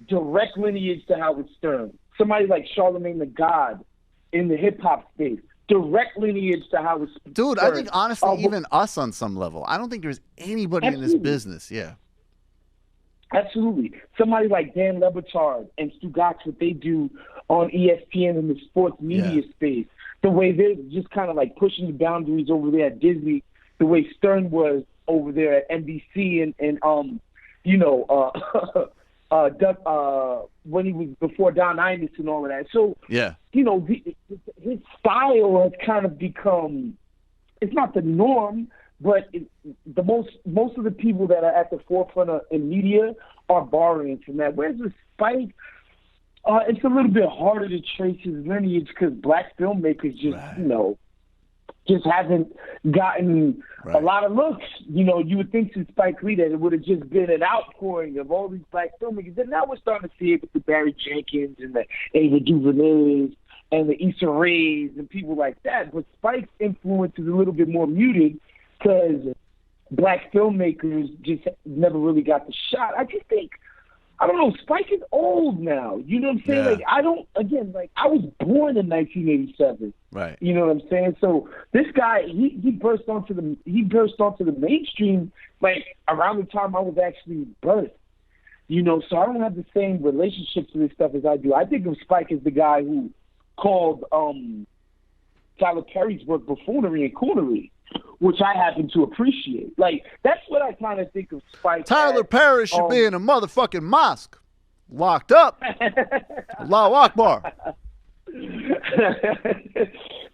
direct lineage to Howard Stern. Somebody like Charlemagne the God in the hip-hop space, direct lineage to Howard Stern. Dude, I think, honestly, even us on some level. I don't think there's anybody in this business. Yeah. Absolutely. Somebody like Dan Le Batard and Stu Gotch, what they do on ESPN in the sports media space, the way they're just kind of like pushing the boundaries over there at Disney, the way Stern was over there at NBC and when he was before Don Imus and all of that. So, yeah, you know, his style has kind of become, it's not the norm, but most of the people that are at the forefront in media are borrowing from that. Whereas with Spike, it's a little bit harder to trace his lineage because black filmmakers just haven't gotten a lot of looks. You know, you would think since Spike Lee that it would have just been an outpouring of all these black filmmakers. And now we're starting to see it with the Barry Jenkins and the Ava DuVernays and the Issa Raes and people like that. But Spike's influence is a little bit more muted because black filmmakers just never really got the shot. I just think, I don't know, Spike is old now. You know what I'm saying? Yeah. Like, I was born in 1987. Right. You know what I'm saying? So this guy, he burst onto the mainstream like around the time I was actually birthed. You know, so I don't have the same relationship to this stuff as I do. I think of Spike as the guy who called Tyler Perry's work buffoonery and coonery, which I happen to appreciate. Like, that's what I kind of think of Spike Tyler as. Perry should be in a motherfucking mosque, locked up. Allahu Akbar.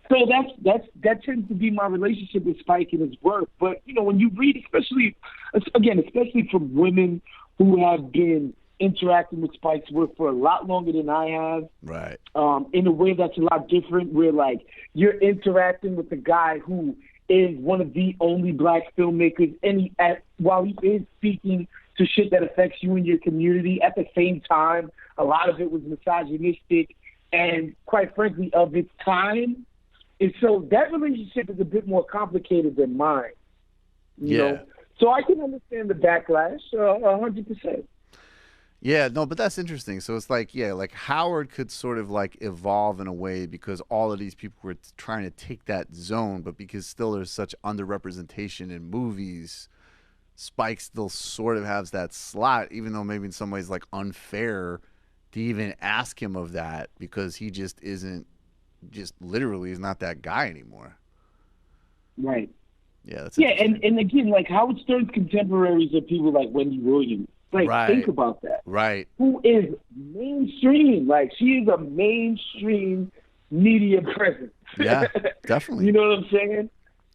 So that tends to be my relationship with Spike and his work. But, you know, when you read, especially from women who have been interacting with Spike's work for a lot longer than I have, right? In a way that's a lot different, where, like, you're interacting with a guy who is one of the only black filmmakers, and while he is speaking to shit that affects you and your community, at the same time, a lot of it was misogynistic and, quite frankly, of its time. And so that relationship is a bit more complicated than mine. You know? So I can understand the backlash 100%. Yeah, no, but that's interesting. So it's like, yeah, like Howard could sort of like evolve in a way because all of these people were trying to take that zone, but because still there's such underrepresentation in movies, Spike still sort of has that slot, even though maybe in some ways like unfair to even ask him of that because he just isn't, just literally is not that guy anymore. Right. Yeah. That's and again, like Howard Stern's contemporaries are people like Wendy Williams. Like, think about that. Right. Who is mainstream. Like, she is a mainstream media presence. Yeah, definitely. You know what I'm saying?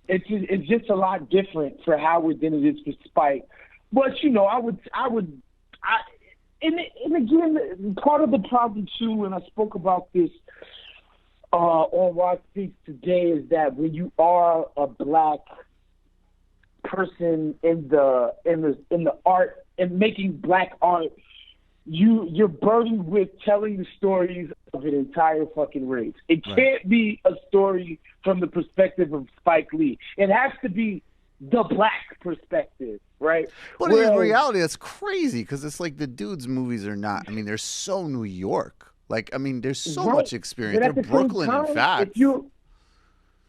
It's just a lot different for Howard than it is for Spike. But, you know, and again, part of the problem, too, and I spoke about this on Wos Speaks today, is that when you are a black person in the art and making black art, you're burdened with telling the stories of an entire fucking race. It can't be a story from the perspective of Spike Lee. It has to be the black perspective, right? But in reality, that's crazy because it's like the dude's movies are not. I mean, they're so New York. Like, I mean, there's so much experience. They're Brooklyn, in fact.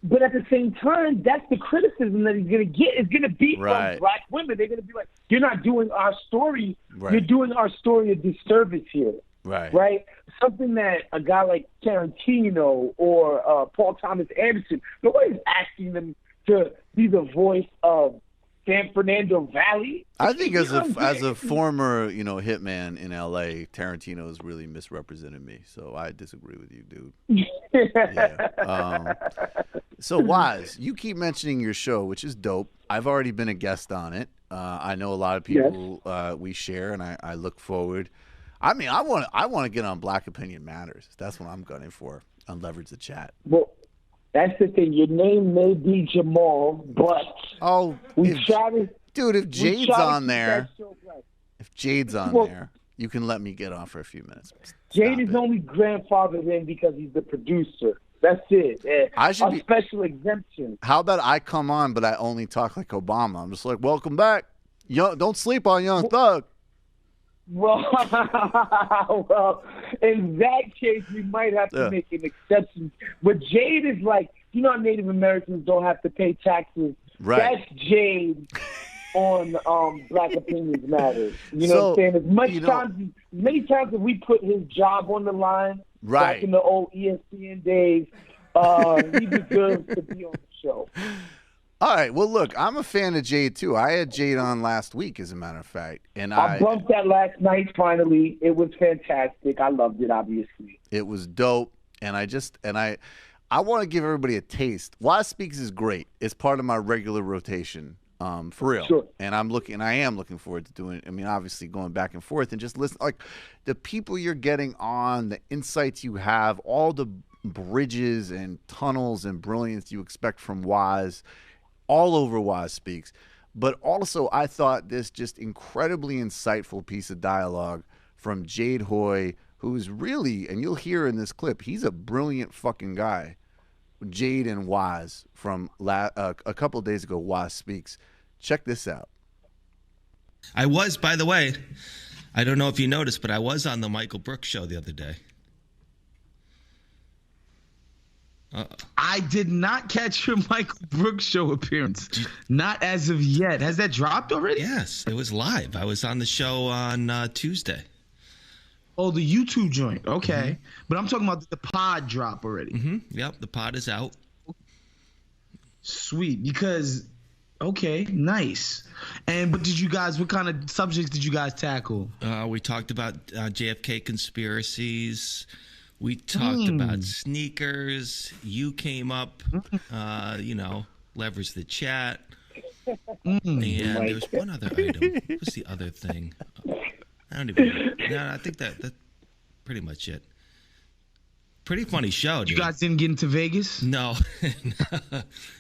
But at the same time, that's the criticism that he's going to get. Is going to be from black women. They're going to be like, "You're not doing our story. You're doing our story a disservice here." Right? Something that a guy like Tarantino or Paul Thomas Anderson, nobody's asking them to be the voice of San Fernando Valley. I think as a former, hitman in LA, Tarantino's really misrepresented me. So I disagree with you, dude. Yeah. So Wos, you keep mentioning your show, which is dope. I've already been a guest on it. I know a lot of people we share, and I look forward. I mean, I want to get on Black Opinion Matters. That's what I'm gunning for on Leverage the Chat. Well, that's the thing. Your name may be Jamal, but if Jade's on there, you can let me get on for a few minutes. Jade is only grandfathered in because he's the producer. That's it. I should be special exemption. How about I come on, but I only talk like Obama? I'm just like, welcome back. Don't sleep on Young Thug. Well, in that case, we might have to make an exception. But Jade is like, how Native Americans don't have to pay taxes? Right. That's Jade on Black Opinions Matters. You know what I'm saying? Many times as we put his job on the line, back in the old ESPN days, he deserves to be on the show. All right. Well, look, I'm a fan of Jade, too. I had Jade on last week, as a matter of fact. And I bumped that last night, finally. It was fantastic. I loved it, obviously. It was dope. And I want to give everybody a taste. Wos Speaks is great. It's part of my regular rotation, for real. Sure. And I am looking forward to doing it. I mean, obviously, going back and forth and just listen. Like, the people you're getting on, the insights you have, all the bridges and tunnels and brilliance you expect from Wos, all over Wos Speaks. But also, I thought this just incredibly insightful piece of dialogue from Jade Hoy, who's really, and you'll hear in this clip, he's a brilliant fucking guy. Jade and Wos from a couple of days ago, Wos Speaks. Check this out. I was, by the way, I don't know if you noticed, but I was on the Michael Brooks show the other day. I did not catch your Michael Brooks show appearance. Not as of yet. Has that dropped already? Yes, it was live. I was on the show on Tuesday. Oh, the YouTube joint. Okay. Mm-hmm. But I'm talking about the pod drop already. Mm-hmm. Yep, the pod is out. Sweet. Because, okay, nice. But what kind of subjects did you guys tackle? We talked about JFK conspiracies. We talked about sneakers. You came up, leverage the chat. And there was one other item. What was the other thing? I think that's pretty much it. Pretty funny show, dude. You guys didn't get into Vegas? No.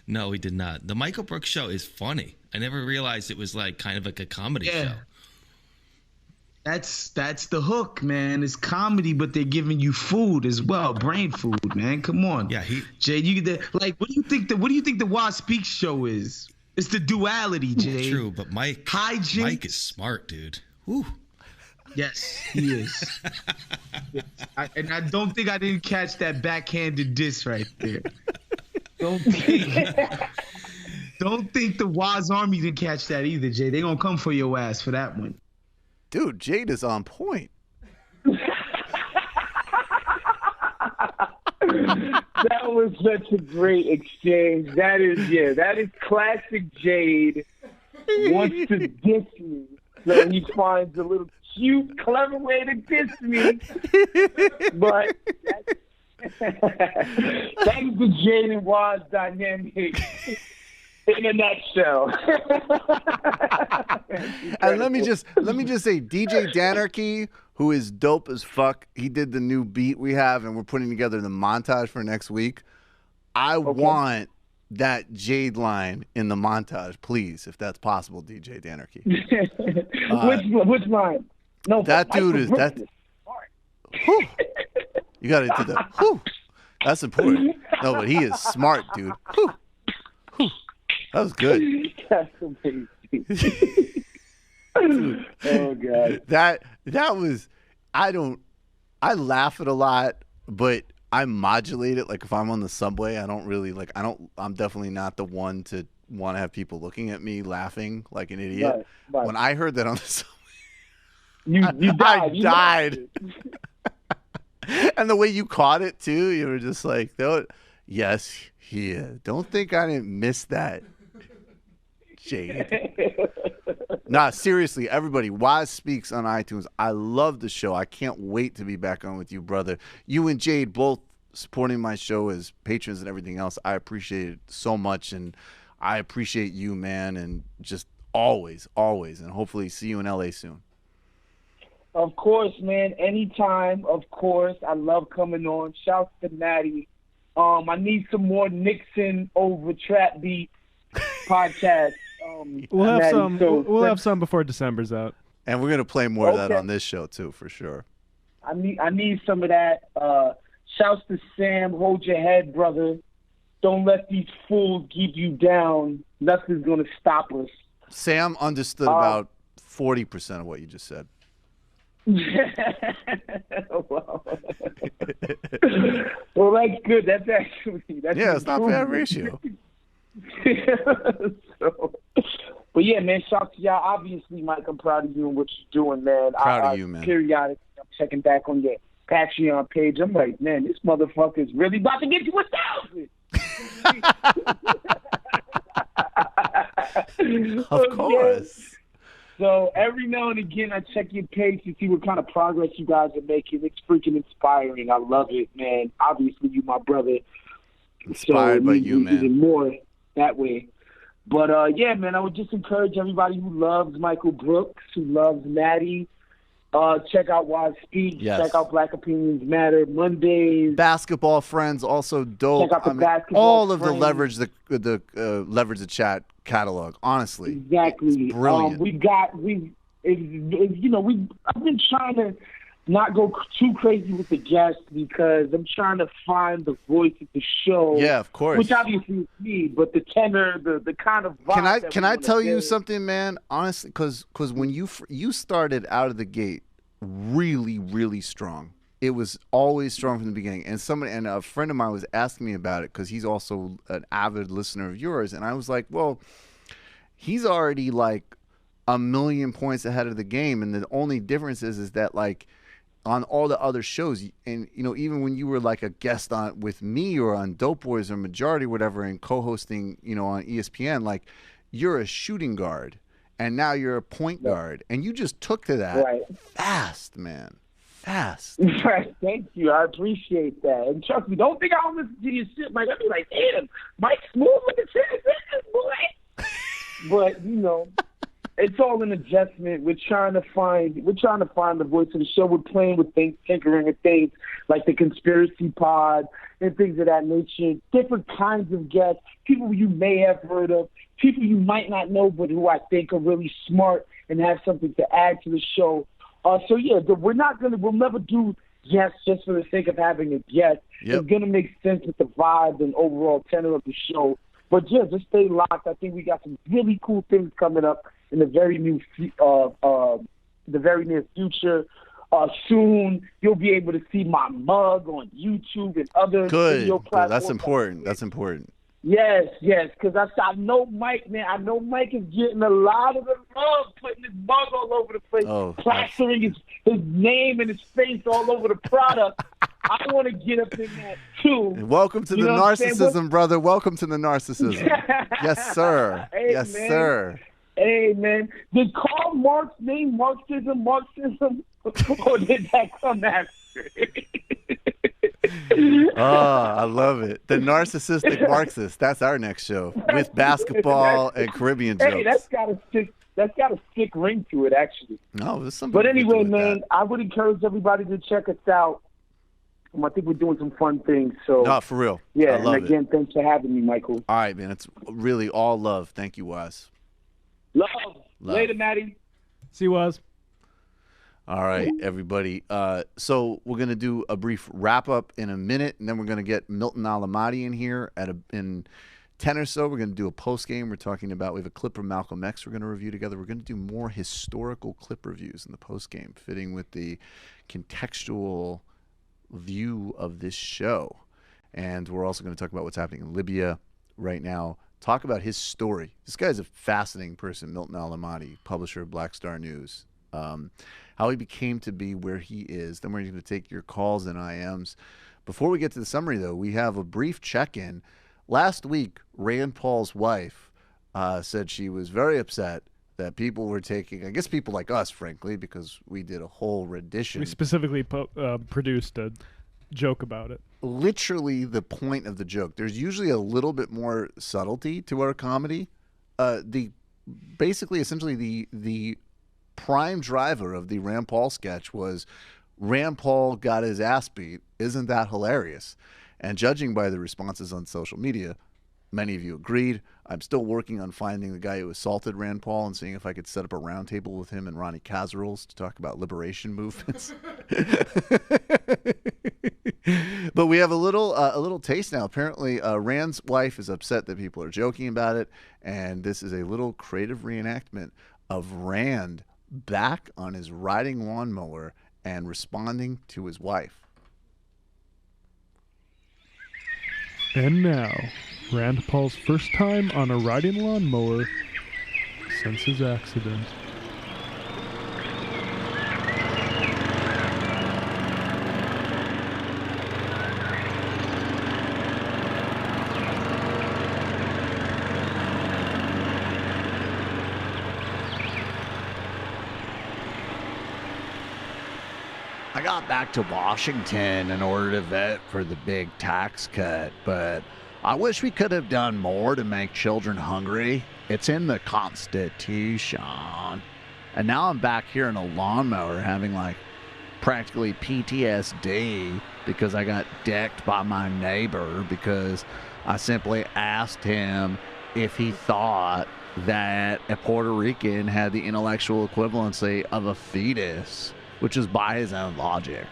No, we did not. The Michael Brooks show is funny. I never realized it was kind of like a comedy show. That's the hook, man. It's comedy, but they're giving you food as well, brain food, man. Come on, Jay. What do you think the Wos Speaks show is? It's the duality, Jay. True, but Mike is smart, dude. Whew. Yes, he is. And I don't think I didn't catch that backhanded diss right there. Don't think the Wos Army didn't catch that either, Jay. They gonna come for your ass for that one. Dude, Jade is on point. That was such a great exchange. That is classic Jade. Wants to diss me, so he finds a little cute, clever way to diss me. But that is the Jade and Wos dynamic. In a nutshell. And let me just say, DJ Danarchy, who is dope as fuck, he did the new beat we have, and we're putting together the montage for next week. I want that Jade line in the montage, please, if that's possible, DJ Danarchy. Which line? No, that dude is that. Whew, you got to do that. Whew, that's important. No, but he is smart, dude. Whew, whew. That was good. That's amazing. Oh God. That was. I laugh at a lot, but I modulate it. Like if I'm on the subway, I don't really I'm definitely not the one to want to have people looking at me laughing like an idiot. Right. When I heard that on the subway, you died. I died. And the way you caught it too, you were just like, yes, yeah. Don't think I didn't miss that. Jade. Nah, seriously, everybody, Wos Speaks on iTunes. I love the show. I can't wait to be back on with you, brother. You and Jade both supporting my show as patrons and everything else. I appreciate it so much, and I appreciate you, man, and just always, and hopefully see you in LA soon. Of course, man. Anytime, of course. I love coming on. Shouts to Maddie. I need some more Nixon over trap beat podcast. We'll have Maddie, some. so We'll have some before December's out. And we're gonna play more of that on this show too, for sure. I need some of that. Shouts to Sam. Hold your head, brother. Don't let these fools keep you down. Nothing's gonna stop us. Sam understood about 40% of what you just said. Well, that's good. That's it's not bad ratio. But yeah, man, shout to y'all. Obviously, Mike, I'm proud of you and what you're doing, man. Proud of you, man. Periodically, I'm checking back on your Patreon page. I'm like, man, this motherfucker is really about to get you 1,000. Of course. So every now and again, I check your page to see what kind of progress you guys are making. It's freaking inspiring. I love it, man. Obviously, you my brother. Inspired by you, man. Even more that way. But, yeah, man, I would just encourage everybody who loves Michael Brooks, who loves Maddie, check out Wos Speaks. Yes. Check out Black Opinions Matter Mondays. Basketball Friends, also dope. Check out the Basketball all of Friends. the leverage the chat catalog. Honestly, Exactly. it's brilliant. I've been trying to not go too crazy with the guests because I'm trying to find the voice of the show. Yeah, of course. Which obviously is me, but the tenor, the kind of vibe. Can I tell you something, man? Honestly, because when you started out of the gate really, really strong. It was always strong from the beginning. And a friend of mine was asking me about it because he's also an avid listener of yours. And I was like, well, he's already like a million points ahead of the game. And the only difference is that like on all the other shows, and even when you were like a guest on with me or on Dope Boys or Majority or whatever and co-hosting, on ESPN, like you're a shooting guard and now you're a point guard. And you just took to that fast, man. Fast. Right. Thank you. I appreciate that. And trust me, don't think I don't listen to your shit, Mike. I'll be like, damn, Mike smooth with the shit, boy. But it's all an adjustment. We're trying to find the voice of the show. We're playing with things, tinkering with things like the conspiracy pod and things of that nature. Different kinds of guests, people you may have heard of, people you might not know, but who I think are really smart and have something to add to the show. So yeah, we'll never do yes just for the sake of having a guest. Yep. It's gonna make sense with the vibe and overall tenor of the show. But yeah, just stay locked. I think we got some really cool things coming up in the very near future. Soon you'll be able to see my mug on YouTube and other video platforms. That's important. Yes, because I know Mike, man. I know Mike is getting a lot of the love, putting his mug all over the place, plastering his name and his face all over the product. I want to get up in that, too. And welcome to the narcissism, brother. Welcome to the narcissism. Yes, sir. Hey, yes, man. sir. Hey, man. Did Karl Marx name Marxism, or did that come after? I love it. The Narcissistic Marxist. That's our next show with basketball and Caribbean jokes. Hey, that's got a sick ring to it, actually. No, there's something. But anyway, man, I would encourage everybody to check us out. I think we're doing some fun things. So, no, for real. Yeah, I love and again, thanks for having me, Michael. All right, man. It's really all love. Thank you, Wos. Love. Later, Maddie. See you, Wos. All right, everybody. So we're going to do a brief wrap-up in a minute, and then we're going to get Milton Alamati in here in 10 or so. We're going to do a post-game. We have a clip from Malcolm X we're going to review together. We're going to do more historical clip reviews in the post-game, fitting with the contextual view of this show. And we're also going to talk about what's happening in Libya right now, talk about his story. This guy's a fascinating person, Milton Alamati, publisher of Black Star News. How he became to be where he is. Then we're going to take your calls and IMs. Before we get to the summary, though, we have a brief check-in. Last week, Rand Paul's wife said she was very upset that people were taking, I guess people like us, frankly, because we did a whole rendition. We specifically produced a joke about it. Literally the point of the joke. There's usually a little bit more subtlety to our comedy. Essentially, the prime driver of the Rand Paul sketch was Rand Paul got his ass beat. Isn't that hilarious? And judging by the responses on social media, many of you agreed. I'm still working on finding the guy who assaulted Rand Paul and seeing if I could set up a roundtable with him and Ronnie Casseroles to talk about liberation movements. But we have a little taste now. Apparently, Rand's wife is upset that people are joking about it, and this is a little creative reenactment of Rand back on his riding lawnmower and responding to his wife. And now, Rand Paul's first time on a riding lawnmower since his accident. I got back to Washington in order to vote for the big tax cut, but I wish we could have done more to make children hungry. It's in the Constitution. And now I'm back here in a lawnmower having practically PTSD because I got decked by my neighbor because I simply asked him if he thought that a Puerto Rican had the intellectual equivalency of a fetus, which is by his own logic.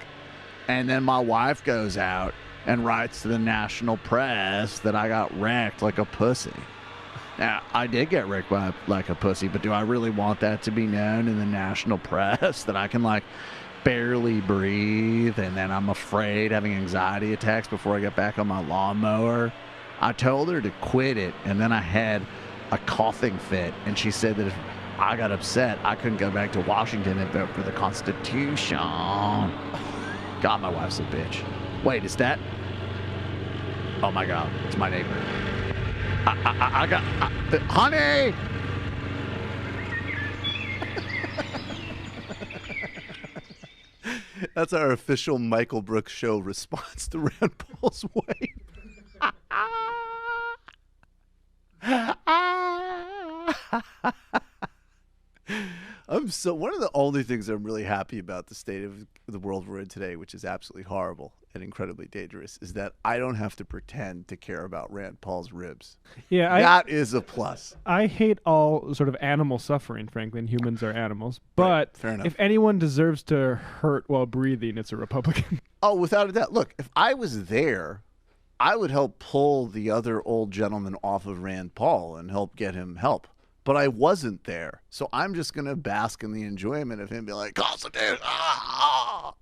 And then my wife goes out and writes to the national press that I got wrecked like a pussy. Now, I did get wrecked like a pussy, but do I really want that to be known in the national press, that I can barely breathe and then I'm afraid, having anxiety attacks before I get back on my lawnmower? I told her to quit it, and then I had a coughing fit, and she said that if I got upset, I couldn't go back to Washington and vote for the Constitution. God, my wife's a bitch. Wait, is that? Oh my God, it's my neighbor. Honey! That's our official Michael Brooks show response to Rand Paul's wife. One of the only things I'm really happy about the state of the world we're in today, which is absolutely horrible and incredibly dangerous, is that I don't have to pretend to care about Rand Paul's ribs. Yeah, that is a plus. I hate all sort of animal suffering, frankly, and humans are animals. But fair enough. If anyone deserves to hurt while breathing, it's a Republican. Oh, without a doubt. Look, if I was there, I would help pull the other old gentleman off of Rand Paul and help get him help. But I wasn't there, so I'm just going to bask in the enjoyment of him being like, Constitution! Ah!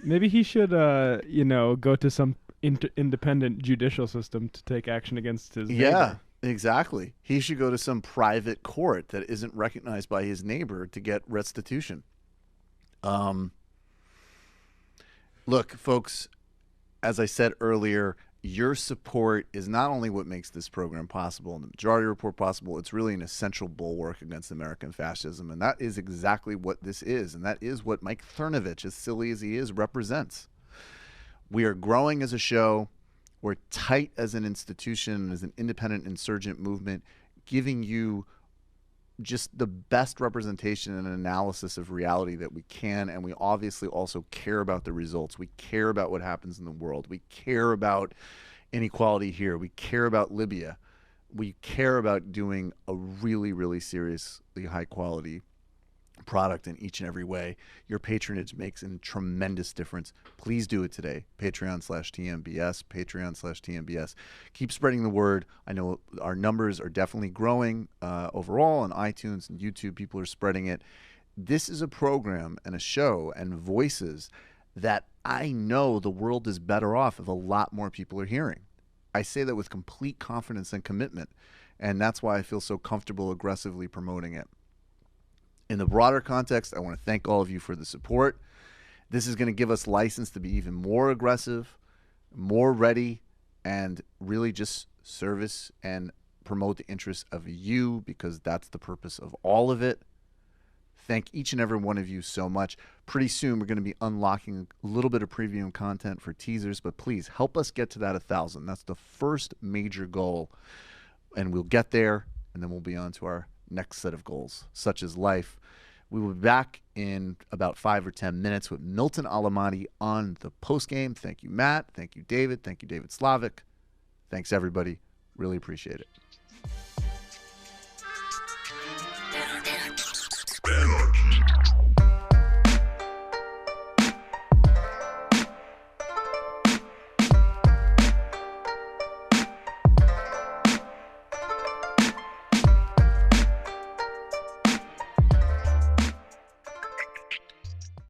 Maybe he should, go to some independent judicial system to take action against his neighbor. Yeah, exactly. He should go to some private court that isn't recognized by his neighbor to get restitution. Look, folks, as I said earlier, your support is not only what makes this program possible and the Majority Report possible, it's really an essential bulwark against American fascism. And that is exactly what this is. And that is what Mike Cernovich, as silly as he is, represents. We are growing as a show. We're tight as an institution, as an independent insurgent movement, giving you just the best representation and analysis of reality that we can. And we obviously also care about the results. We care about what happens in the world. We care about inequality here. We care about Libya. We care about doing a really, really seriously high quality product in each and every way. Your patronage makes a tremendous difference. Please do it today. Patreon/TMBS, Patreon/TMBS. Keep spreading the word. I know our numbers are definitely growing overall on iTunes and YouTube. People are spreading it. This is a program and a show and voices that I know the world is better off if a lot more people are hearing. I say that with complete confidence and commitment, and that's why I feel so comfortable aggressively promoting it. In the broader context, I want to thank all of you for the support. This is going to give us license to be even more aggressive, more ready, and really just service and promote the interests of you, because that's the purpose of all of it. Thank each and every one of you so much. Pretty soon we're going to be unlocking a little bit of premium content for teasers, but please help us get to that 1,000. That's the first major goal, and we'll get there, and then we'll be on to our next set of goals, such as life. We will be back in about 5 or 10 minutes with Milton Alamati on the postgame. Thank you, Matt. Thank you, David. Thank you, David Slavic. Thanks, everybody. Really appreciate it.